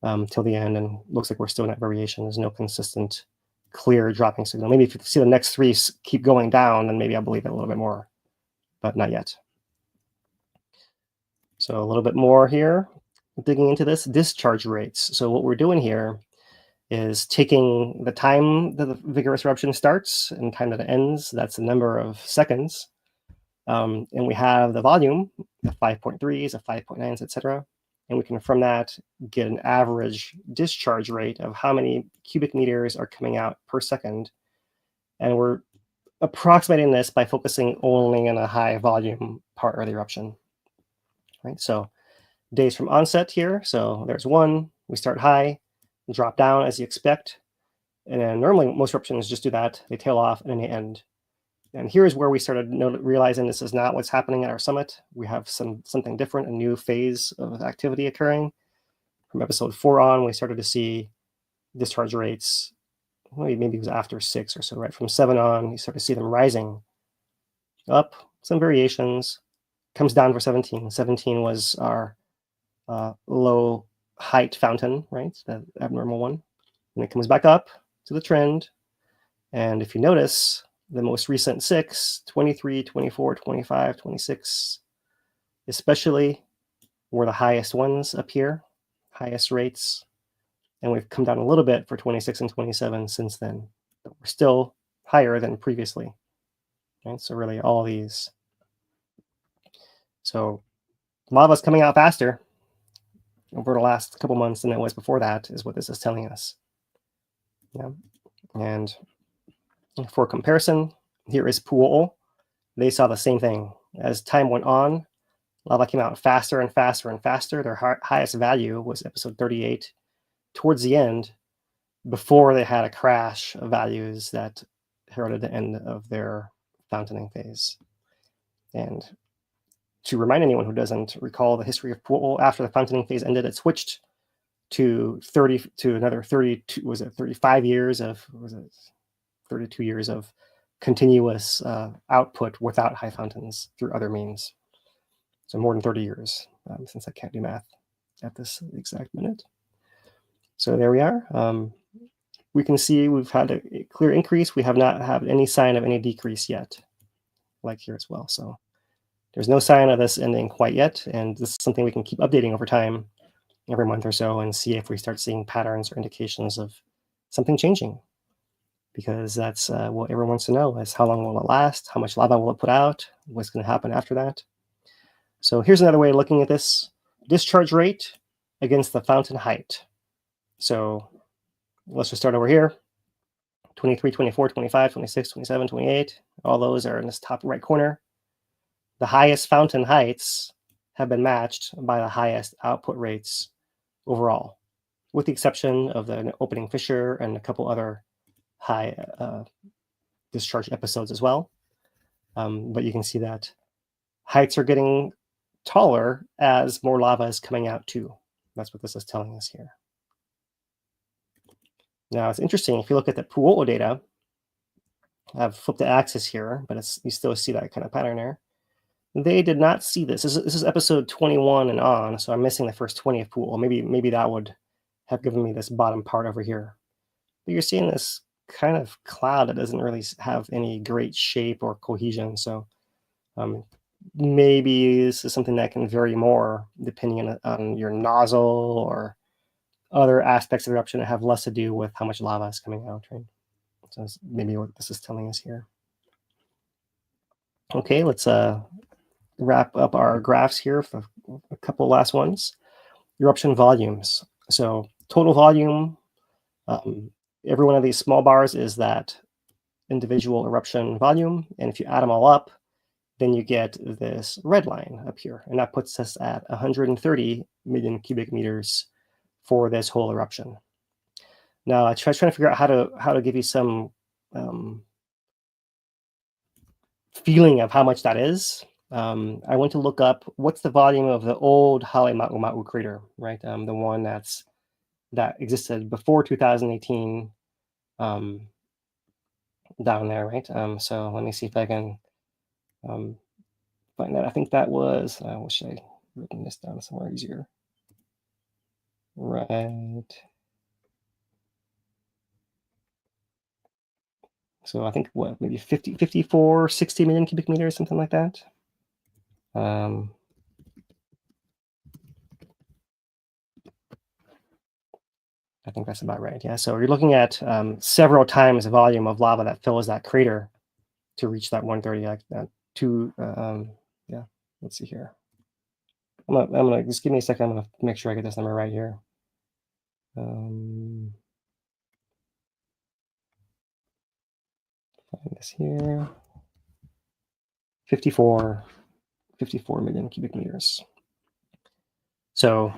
till the end, and looks like we're still in that variation. There's no consistent, clear dropping signal. Maybe if you see the next 3 keep going down, then maybe I'll believe it a little bit more, but not yet. So a little bit more here, digging into this, discharge rates. So what we're doing here is taking the time that the vigorous eruption starts and time that it ends. That's the number of seconds. And we have the volume, the 5.3s, the 5.9s, etc. And we can, from that, get an average discharge rate of how many cubic meters are coming out per second. And we're approximating this by focusing only on a high volume part of the eruption. Right? So days from onset here. So there's 1, we start high, drop down as you expect. And then normally most eruptions just do that. They tail off and then they end. And here's where we started realizing this is not what's happening at our summit. We have something different, a new phase of activity occurring. From episode 4 on, we started to see discharge rates, well, maybe it was after 6 or so, right? From 7 on, you start to see them rising up, some variations, comes down for 17. 17 was our low height fountain, right? The abnormal one. And it comes back up to the trend. And if you notice, the most recent 6, 23, 24, 25, 26, especially were the highest ones up here, highest rates. And we've come down a little bit for 26 and 27 since then. But we're still higher than previously. Right? So really all these. So lava's coming out faster over the last couple months than it was before that, is what this is telling us. Yeah. And for comparison, here is Pu'o'o. They saw the same thing. As time went on, lava came out faster and faster and faster. Their highest value was episode 38 towards the end, before they had a crash of values that heralded the end of their fountaining phase. And to remind anyone who doesn't recall the history of Pu'u'u, after the fountaining phase ended, it switched to another 35 years of, 32 years of continuous output without high fountains through other means. So more than 30 years, since I can't do math at this exact minute. So there we are. We can see we've had a clear increase. We have not had any sign of any decrease yet, like here as well. So there's no sign of this ending quite yet. And this is something we can keep updating over time, every month or so, and see if we start seeing patterns or indications of something changing. Because that's what everyone wants to know, is how long will it last? How much lava will it put out? What's going to happen after that? So here's another way of looking at this. Discharge rate against the fountain height. So let's just start over here. 23, 24, 25, 26, 27, 28. All those are in this top right corner. The highest fountain heights have been matched by the highest output rates overall, with the exception of the opening fissure and a couple other high discharge episodes as well. But you can see that heights are getting taller as more lava is coming out too. That's what this is telling us here. Now it's interesting, if you look at the Pu'u'u data, I've flipped the axis here, but you still see that kind of pattern there. They did not see this. This is episode 21 and on, so I'm missing the first 20 of Pu'u'u. Maybe that would have given me this bottom part over here. But you're seeing this kind of cloud that doesn't really have any great shape or cohesion. So maybe this is something that can vary more depending on your nozzle or other aspects of the eruption that have less to do with how much lava is coming out, right? So that's maybe what this is telling us here. Okay, let's wrap up our graphs here for a couple last ones. Eruption volumes. So total volume, every one of these small bars is that individual eruption volume. And if you add them all up, then you get this red line up here. And that puts us at 130 million cubic meters for this whole eruption. Now I trying to figure out how to give you some feeling of how much that is. I went to look up what's the volume of the old Hale Ma'u crater, right? The one that existed before 2018 down there, right? So let me see if I can find that. I think that was, I wish I written this down somewhere easier. Right. So I think what, maybe 54, 60 million cubic meters, something like that. I think that's about right. Yeah. So you're looking at several times the volume of lava that fills that crater to reach that 130. Yeah. Let's see here. I'm gonna just give me a second. I'm gonna make sure I get this number right here. Find this here. 54 million cubic meters. So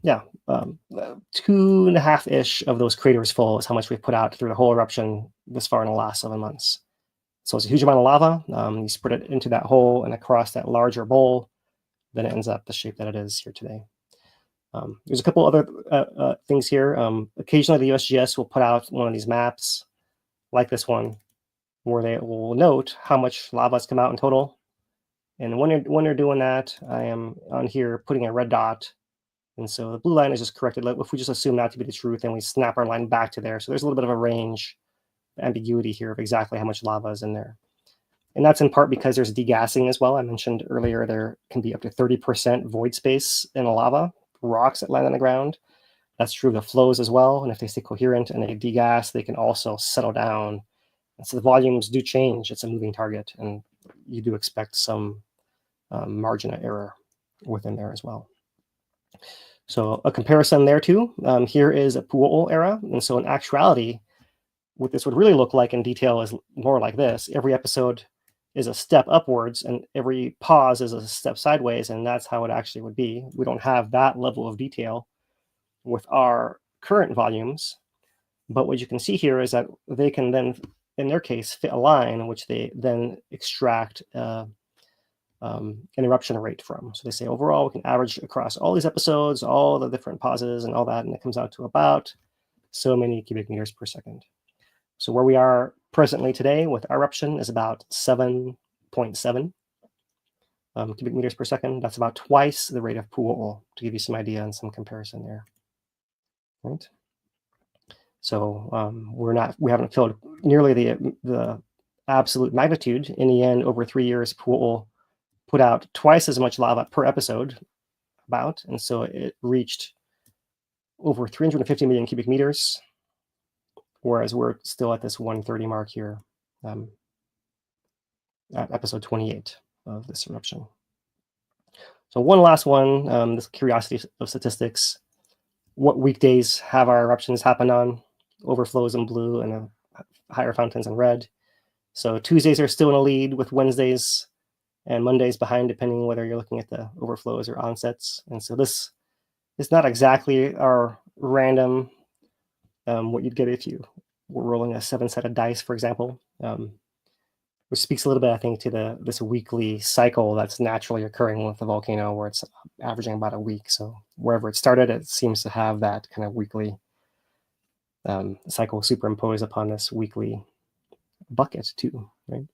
yeah, 2.5-ish of those craters full is how much we've put out through the whole eruption this far in the last 7 months. So it's a huge amount of lava. You spread it into that hole and across that larger bowl, then it ends up the shape that it is here today. There's a couple other things here. Occasionally the USGS will put out one of these maps like this one, where they will note how much lava has come out in total. And when they're doing that, I am on here putting a red dot. And so the blue line is just corrected. If we just assume that to be the truth, then we snap our line back to there. So there's a little bit of a range, ambiguity here of exactly how much lava is in there. And that's in part because there's degassing as well. I mentioned earlier there can be up to 30% void space in a lava, rocks that land on the ground. That's true of the flows as well. And if they stay coherent and they degas, they can also settle down. And so the volumes do change. It's a moving target, and you do expect some margin of error within there as well. So a comparison there too. Here is a Pu'u'u era. And so in actuality, what this would really look like in detail is more like this. Every episode is a step upwards and every pause is a step sideways. And that's how it actually would be. We don't have that level of detail with our current volumes. But what you can see here is that they can then in their case, fit a line which they then extract an eruption rate from. So they say overall we can average across all these episodes, all the different pauses and all that, and it comes out to about so many cubic meters per second. So where we are presently today with our eruption is about 7.7 cubic meters per second. That's about twice the rate of Pu'u'o, to give you some idea and some comparison there. Right. So we haven't filled nearly the absolute magnitude. In the end, over 3 years, Pu'u'o put out twice as much lava per episode, and so it reached over 350 million cubic meters, whereas we're still at this 130 mark here at episode 28 of this eruption. So one last one, this curiosity of statistics. What weekdays have our eruptions happen on? Overflows in blue and higher fountains in red. So Tuesdays are still in a lead, with Wednesdays and Mondays behind, depending whether you're looking at the overflows or onsets. And so this is not exactly our random, what you'd get if you were rolling a 7-sided dice, for example, which speaks a little bit, I think, to this weekly cycle that's naturally occurring with the volcano, where it's averaging about a week. So wherever it started, it seems to have that kind of weekly cycle superimposed upon this weekly bucket too, right?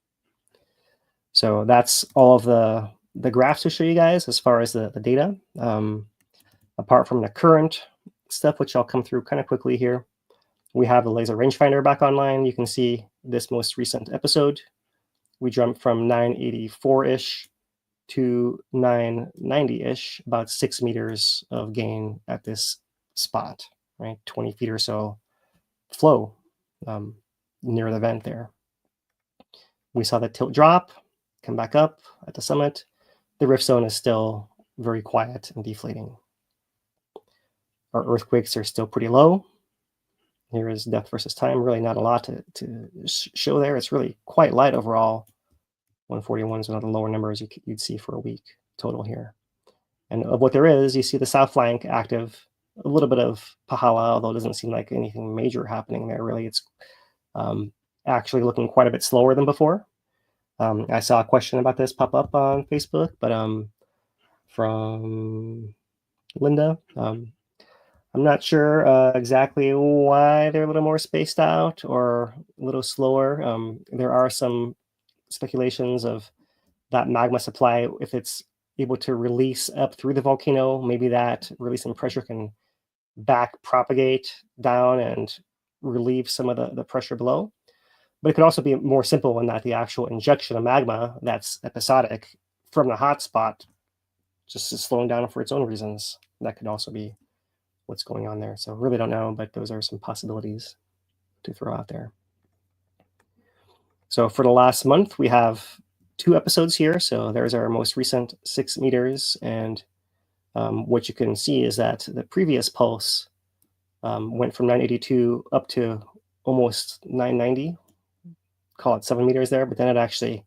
So that's all of the graphs to show you guys as far as the data. Apart from the current stuff, which I'll come through kind of quickly here, we have the laser rangefinder back online. You can see this most recent episode. We jumped from 984-ish to 990-ish, about 6 meters of gain at this spot, right? 20 feet or so flow near the vent there. We saw the tilt drop, come back up at the summit. The rift zone is still very quiet and deflating. Our earthquakes are still pretty low. Here is depth versus time. Really not a lot to show there. It's really quite light overall. 141 is one of the lower numbers you'd see for a week total here. And of what there is, you see the south flank active, a little bit of Pahala, although it doesn't seem like anything major happening there. Really, it's actually looking quite a bit slower than before. I saw a question about this pop up on Facebook, but from Linda. I'm not sure exactly why they're a little more spaced out or a little slower. There are some speculations of that magma supply, if it's able to release up through the volcano, maybe that release in pressure can back propagate down and relieve some of the pressure below. But it could also be more simple in that the actual injection of magma that's episodic from the hot spot just is slowing down for its own reasons. That could also be what's going on there. So really don't know, but those are some possibilities to throw out there. So for the last month, we have 2 episodes here. So there's our most recent 6 meters. And what you can see is that the previous pulse went from 982 up to almost 990, call it 7 meters there, but then it actually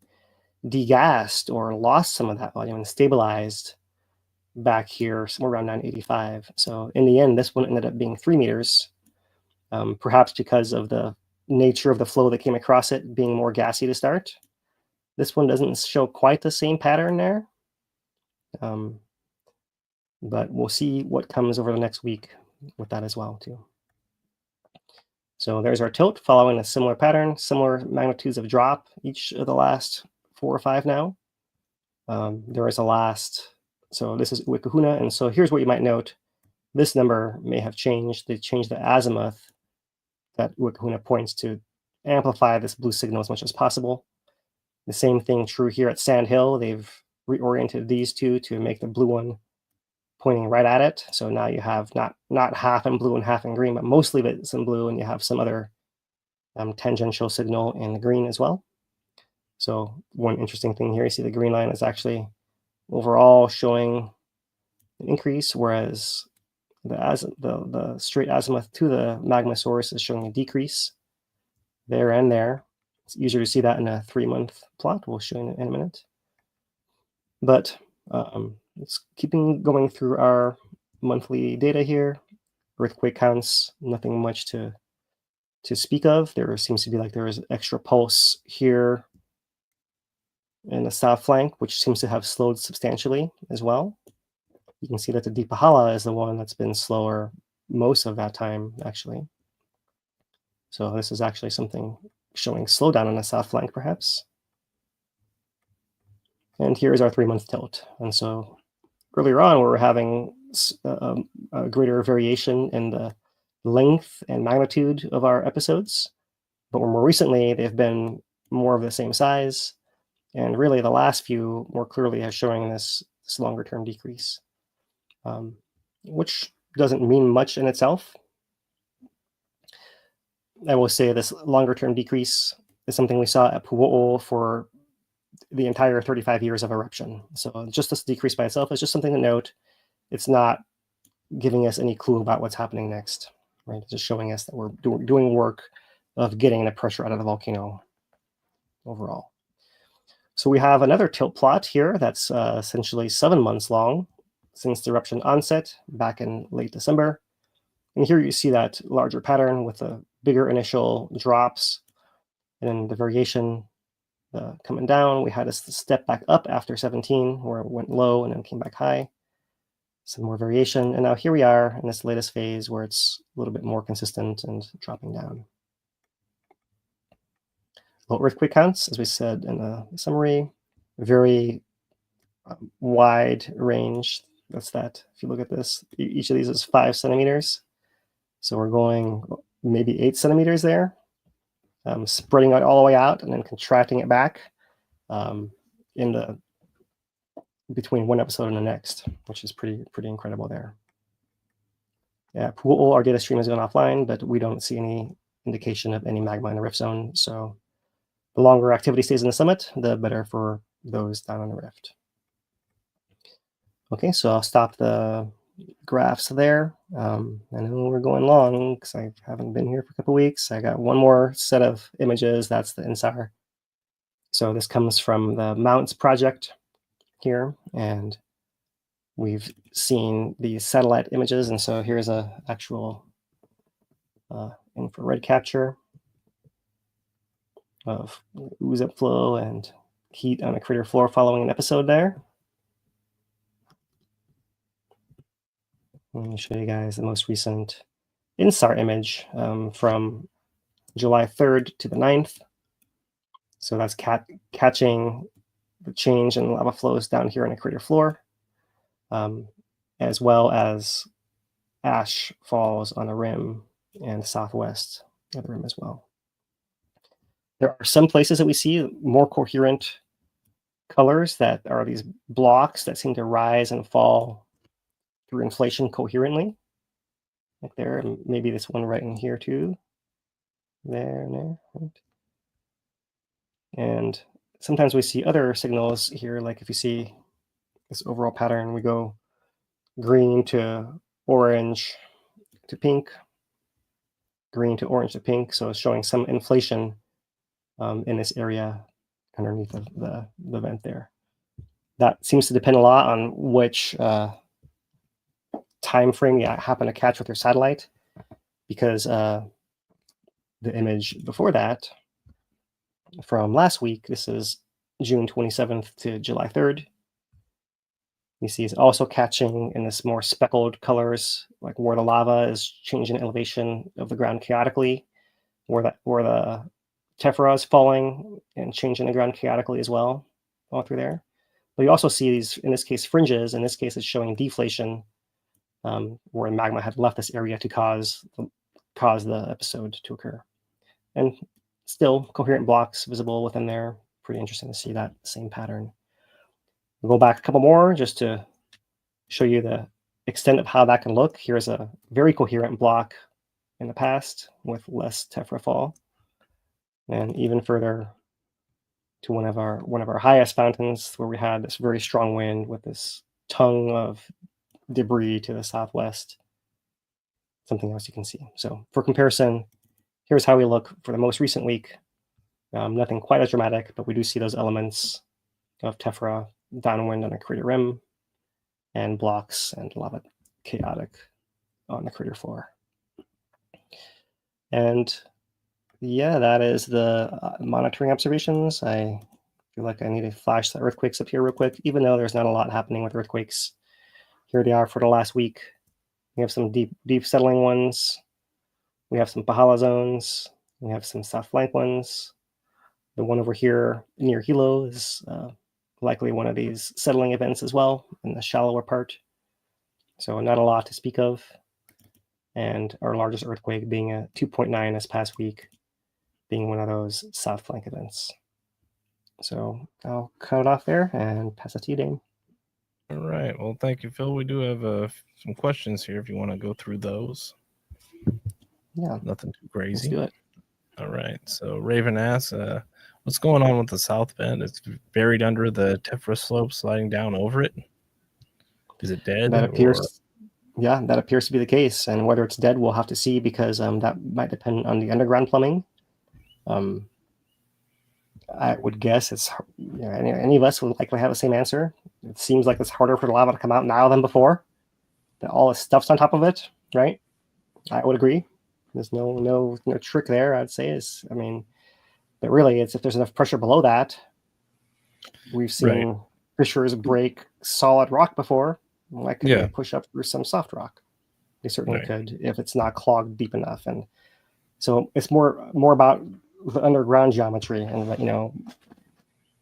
degassed or lost some of that volume and stabilized back here somewhere around 985. So in the end, this one ended up being 3 meters, perhaps because of the nature of the flow that came across it being more gassy to start. This one doesn't show quite the same pattern there, but we'll see what comes over the next week with that as well too. So there's our tilt following a similar pattern, similar magnitudes of drop each of the last 4 or 5 now. There is a last, so this is Uwikahuna, and so here's what you might note. This number may have changed. They changed the azimuth that Uwikahuna points to amplify this blue signal as much as possible. The same thing true here at Sand Hill. They've reoriented these two to make the blue one pointing right at it. So now you have not half in blue and half in green, but mostly it's in blue, and you have some other tangential signal in the green as well. So one interesting thing here, you see the green line is actually overall showing an increase, whereas the straight azimuth to the magma source is showing a decrease there and there. It's easier to see that in a 3-month plot. We'll show you in a minute. But it's keeping going through our monthly data here. Earthquake counts, nothing much to to speak of. There seems to be like there is extra pulse here in the south flank, which seems to have slowed substantially as well. You can see that the Dipahala is the one that's been slower most of that time, actually. So this is actually something showing slowdown on the south flank, perhaps. And here is our 3-month tilt. And so earlier on, we were having a greater variation in the length and magnitude of our episodes. But more recently, they've been more of the same size. And really, the last few more clearly are showing this longer term decrease, which doesn't mean much in itself. I will say this longer term decrease is something we saw at Pu'o'o for the entire 35 years of eruption. So just this decrease by itself is just something to note. It's not giving us any clue about what's happening next, right? It's just showing us that we're doing work of getting the pressure out of the volcano overall. So we have another tilt plot here that's essentially 7 months long since the eruption onset back in late December. And here you see that larger pattern with the bigger initial drops and then the variation coming down. We had a step back up after 17 where it went low and then came back high. Some more variation. And now here we are in this latest phase where it's a little bit more consistent and dropping down. Low earthquake counts, as we said in the summary, very wide range. That's that. If you look at this, each of these is 5 centimeters. So we're going maybe 8 centimeters there, spreading it all the way out and then contracting it back between one episode and the next, which is pretty incredible there. Yeah, Pu'o'o, our data stream has gone offline, but we don't see any indication of any magma in the rift zone. So the longer activity stays in the summit, the better for those down on the rift. Okay, so I'll stop the graphs there. I know we're going long because I haven't been here for a couple weeks. I got one more set of images. That's the INSAR. So this comes from the Mounts project here, and we've seen these satellite images. And so here's a actual infrared capture of ooze-up flow and heat on a crater floor following an episode there. Let me show you guys the most recent INSAR image from July 3rd to the 9th. So that's catching the change in lava flows down here on the crater floor, as well as ash falls on the rim and southwest of the rim as well. There are some places that we see more coherent colors that are these blocks that seem to rise and fall through inflation coherently, like there, and maybe this one right in here too. There and there, right? And sometimes we see other signals here, like if you see this overall pattern, we go green to orange to pink, green to orange to pink. So it's showing some inflation in this area underneath the vent there. That seems to depend a lot on which time frame you happen to catch with your satellite, because the image before that from last week, this is June 27th to July 3rd. You see it's also catching in this more speckled colors, like where the lava is changing elevation of the ground chaotically, where the tephra is falling and changing the ground chaotically as well, all through there. But you also see these, in this case, fringes. In this case, it's showing deflation, where magma had left this area to cause the episode to occur. And still coherent blocks visible within there. Pretty interesting to see that same pattern. We'll go back a couple more just to show you the extent of how that can look. Here's a very coherent block in the past with less tephra fall. And even further to one of our highest fountains, where we had this very strong wind with this tongue of debris to the southwest. Something else you can see. So for comparison, here's how we look for the most recent week. Nothing quite as dramatic, but we do see those elements of tephra downwind on the crater rim and blocks and lava chaotic on the crater floor. And Yeah, that is the monitoring observations. I feel like I need to flash the earthquakes up here real quick, even though there's not a lot happening with earthquakes. Here they are for the last week. We have some deep settling ones. We have some Pahala zones. We have some South Flank ones. The one over here near Hilo is likely one of these settling events as well in the shallower part. So not a lot to speak of. And our largest earthquake being a 2.9 this past week, being one of those South Flank events. So I'll cut it off there and pass it to you, Dane. All right. Well, thank you, Phil. We do have some questions here if you want to go through those. Yeah. Nothing too crazy. Let's do it. All right. So Raven asks, what's going on with the South Bend? It's buried under the tephra slope, sliding down over it. Is it dead? That appears to be the case. And whether it's dead, we'll have to see, because that might depend on the underground plumbing. I would guess it's, any of us would likely have the same answer. It seems like it's harder for the lava to come out now than before. That all the stuff's on top of it, right? I would agree. There's no trick there, I'd say. But really, it's if there's enough pressure below that. We've seen fissures break solid rock before. Why couldn't they push up through some soft rock? They certainly could, if it's not clogged deep enough. And so it's more about the underground geometry, and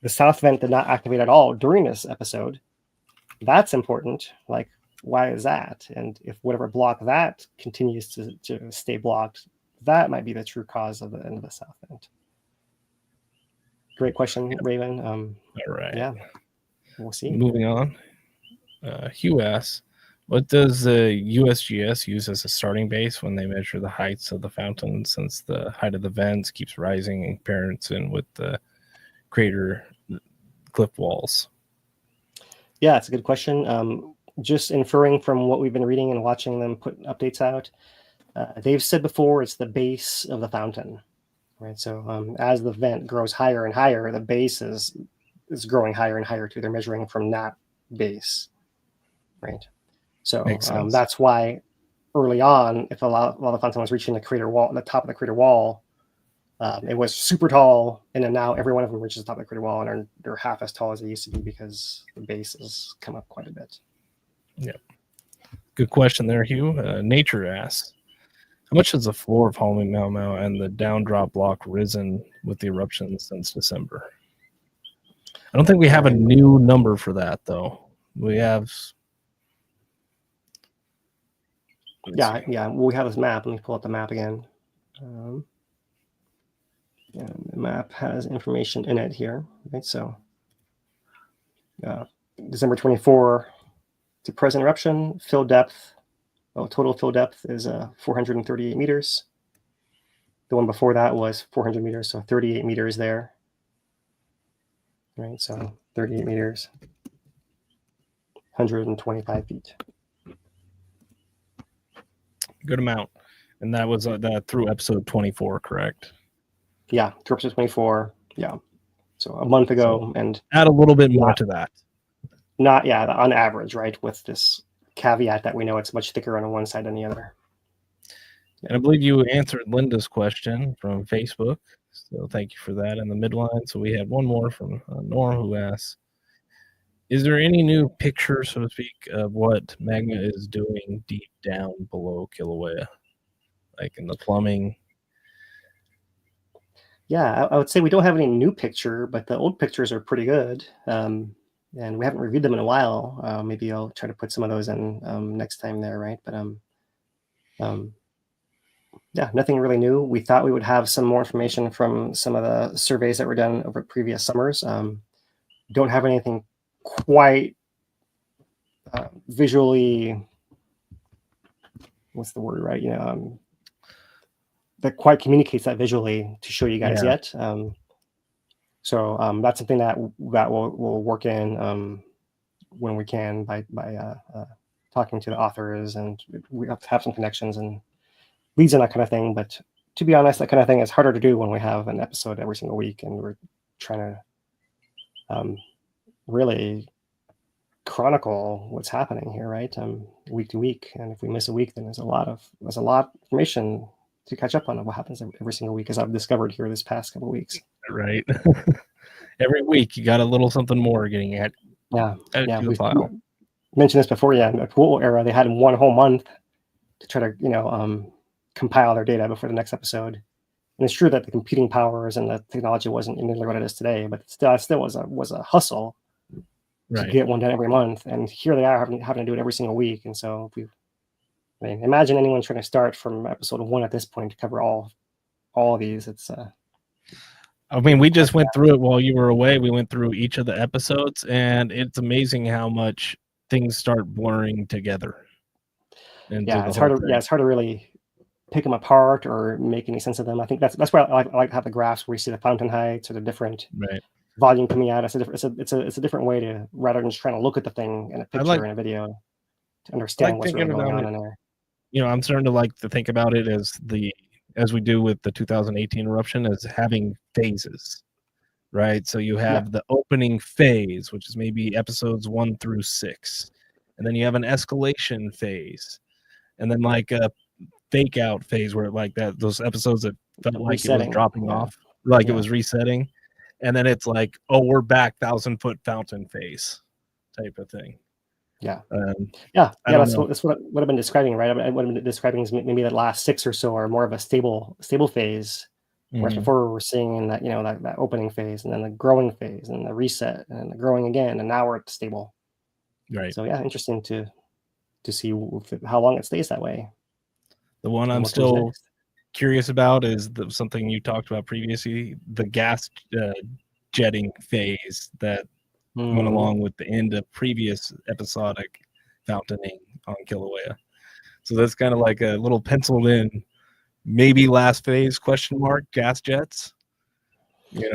the south vent did not activate at all during this episode. That's important. Like, why is that? And if whatever blocked that continues to stay blocked, that might be the true cause of the end of the south vent. Great question, Raven. All right. Yeah, we'll see. Moving on. Hugh asks, what does the USGS use as a starting base when they measure the heights of the fountain, since the height of the vents keeps rising in comparison with the crater cliff walls? Yeah, it's a good question. Just inferring from what we've been reading and watching them put updates out, they've said before it's the base of the fountain, right? So as the vent grows higher and higher, the base is growing higher and higher too. They're measuring from that base, right? So that's why early on, if while the fountain was reaching the crater wall, the top of the crater wall, it was super tall, and then now every one of them reaches the top of the crater wall, and they're half as tall as they used to be because the base has come up quite a bit. Yeah. Good question there, Hugh. Nature asks, how much has the floor of Hawaiian Mau Mau and the down drop block risen with the eruption since December? I don't think we have a new number for that, though. We have... Yeah, we have this map. Let me pull up the map again. And the map has information in it here, right? So December 24 to present eruption, fill depth, total fill depth is 438 meters. The one before that was 400 meters, so 38 meters there. Right, so 38 meters, 125 feet. Good amount. And that was that through episode 24, correct? Yeah, through episode 24. Yeah. So a month ago. So and add a little bit more to that. Not, on average, right? With this caveat that we know it's much thicker on one side than the other. And I believe you answered Linda's question from Facebook. So thank you for that in the midline. So we had one more from Nora, who asks, is there any new picture, so to speak, of what magma is doing deep down below Kīlauea, like in the plumbing? Yeah, I would say we don't have any new picture, but the old pictures are pretty good. And we haven't reviewed them in a while. Maybe I'll try to put some of those in next time there, right? But yeah, nothing really new. We thought we would have some more information from some of the surveys that were done over previous summers. Don't have anything quite visually, what's the word, right? That quite communicates that visually to show you guys yet. So that's something that we'll work in when we can by talking to the authors, and we have to have some connections and leads and that kind of thing. But to be honest, that kind of thing is harder to do when we have an episode every single week and we're trying to really chronicle what's happening here, right? Week to week. And if we miss a week, then there's a lot of information to catch up on what happens every single week, as I've discovered here this past couple of weeks. Right. Every week you got a little something more getting added Yeah. to the file. Mentioned this before. Yeah, in the pool era, they had 1 whole month to try to compile their data before the next episode. And it's true that the computing powers and the technology wasn't nearly what it is today, but still was a hustle to get one done every month. And here they are having to do it every single week. And so imagine anyone trying to start from episode 1 at this point to cover all of these. It's I mean, we just went through it while you were away. We went through each of the episodes, and it's amazing how much things start blurring together. It's hard to really pick them apart or make any sense of them. I think that's why I like to have the graphs where you see the fountain heights or the different volume coming out. It's a different way to, rather than just trying to look at the thing in a picture in a video, to understand what's really going on in there. You know, I'm starting to like to think about it as we do with the 2018 eruption, as having phases, right? So you have the opening phase, which is maybe episodes 1 through 6, and then you have an escalation phase, and then like a fake out phase where like those episodes that felt like it was dropping off, like it was resetting, and then it's like, oh, we're back 1,000-foot fountain phase type of thing. That's what I've been describing, right? What I've been describing is maybe the last 6 or so are more of a stable phase, whereas before we're seeing that that opening phase, and then the growing phase, and the reset, and the growing again, and now we're at stable. Right. So interesting to see how long it stays that way. The one I'm still curious about is something you talked about previously, the gas jetting phase that went along with the end of previous episodic fountaining on Kīlauea. So that's kind of like a little penciled in, maybe last phase ? Gas jets. And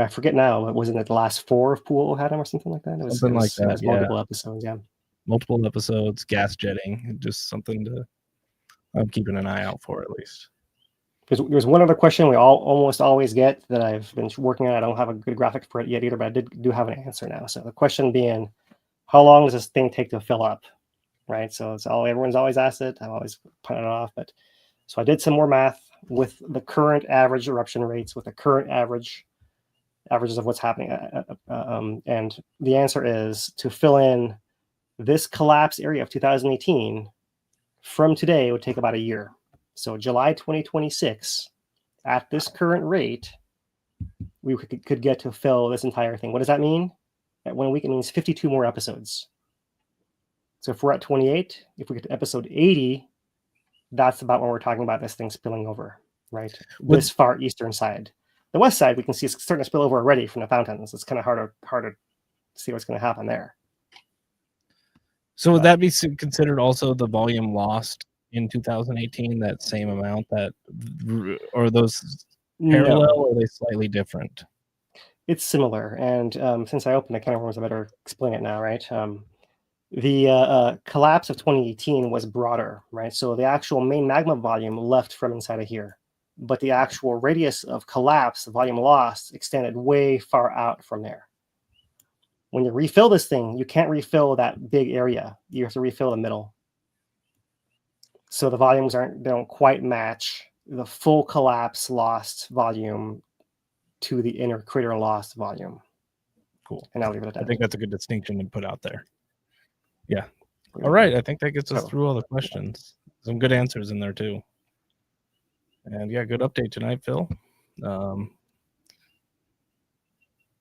I forget now, wasn't it the last 4 of Pool had him or something like that? It was multiple episodes. Multiple episodes, gas jetting, just something I'm keeping an eye out for, at least. There's one other question we almost always get that I've been working on. I don't have a good graphic for it yet either, but I do have an answer now. So the question being, how long does this thing take to fill up? Right. So everyone's always asked it. I've always punted it off. But so I did some more math with the current average eruption rates, with the current averages of what's happening. And the answer is, to fill in this collapse area of 2018 from today would take about a year. So July 2026, at this current rate, we could get to fill this entire thing. What does that mean? At 1 week, it means 52 more episodes. So if we're at 28, if we get to episode 80, that's about when we're talking about this thing spilling over, right? This far eastern side. The west side, we can see it's starting to spill over already from the fountains. It's kind of hard to see what's going to happen there. So would that be considered also the volume lost in 2018, that same amount, or those parallel, or are they slightly different? It's similar. And since I opened the can of worms, I better explain it now, right? The collapse of 2018 was broader, right? So the actual main magma volume left from inside of here, but the actual radius of collapse, the volume lost, extended way far out from there. When you refill this thing, you can't refill that big area. You have to refill the middle. So the volumes don't quite match the full collapse lost volume to the inner crater lost volume. Cool. And I'll leave it at that. I think that's a good distinction to put out there. Yeah. All right. I think that gets us through all the questions. Some good answers in there too. And yeah, good update tonight, Phil.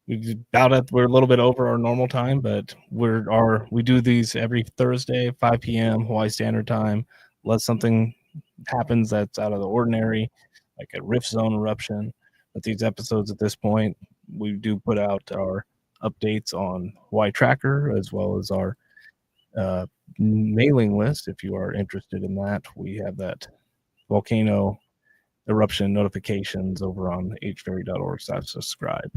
We're a little bit over our normal time, but we do these every Thursday, 5 p.m. Hawaii Standard Time. Unless something happens that's out of the ordinary, like a rift zone eruption. But these episodes at this point, we do put out our updates on Hawaii Tracker, as well as our mailing list. If you are interested in that, we have that volcano eruption notifications over on HVERI.org/subscribe.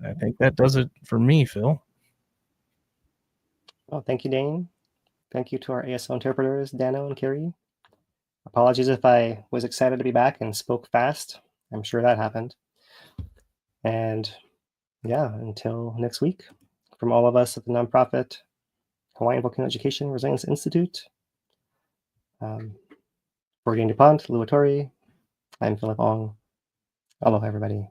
I think that does it for me, Phil. Well, thank you, Dane. Thank you to our ASL interpreters, Dano and Carrie. Apologies if I was excited to be back and spoke fast. I'm sure that happened. And yeah, until next week, from all of us at the nonprofit Hawaiian Volcano Education Resilience Institute, For Dean DuPont, Luatori, I'm Philip Ong. Aloha, everybody.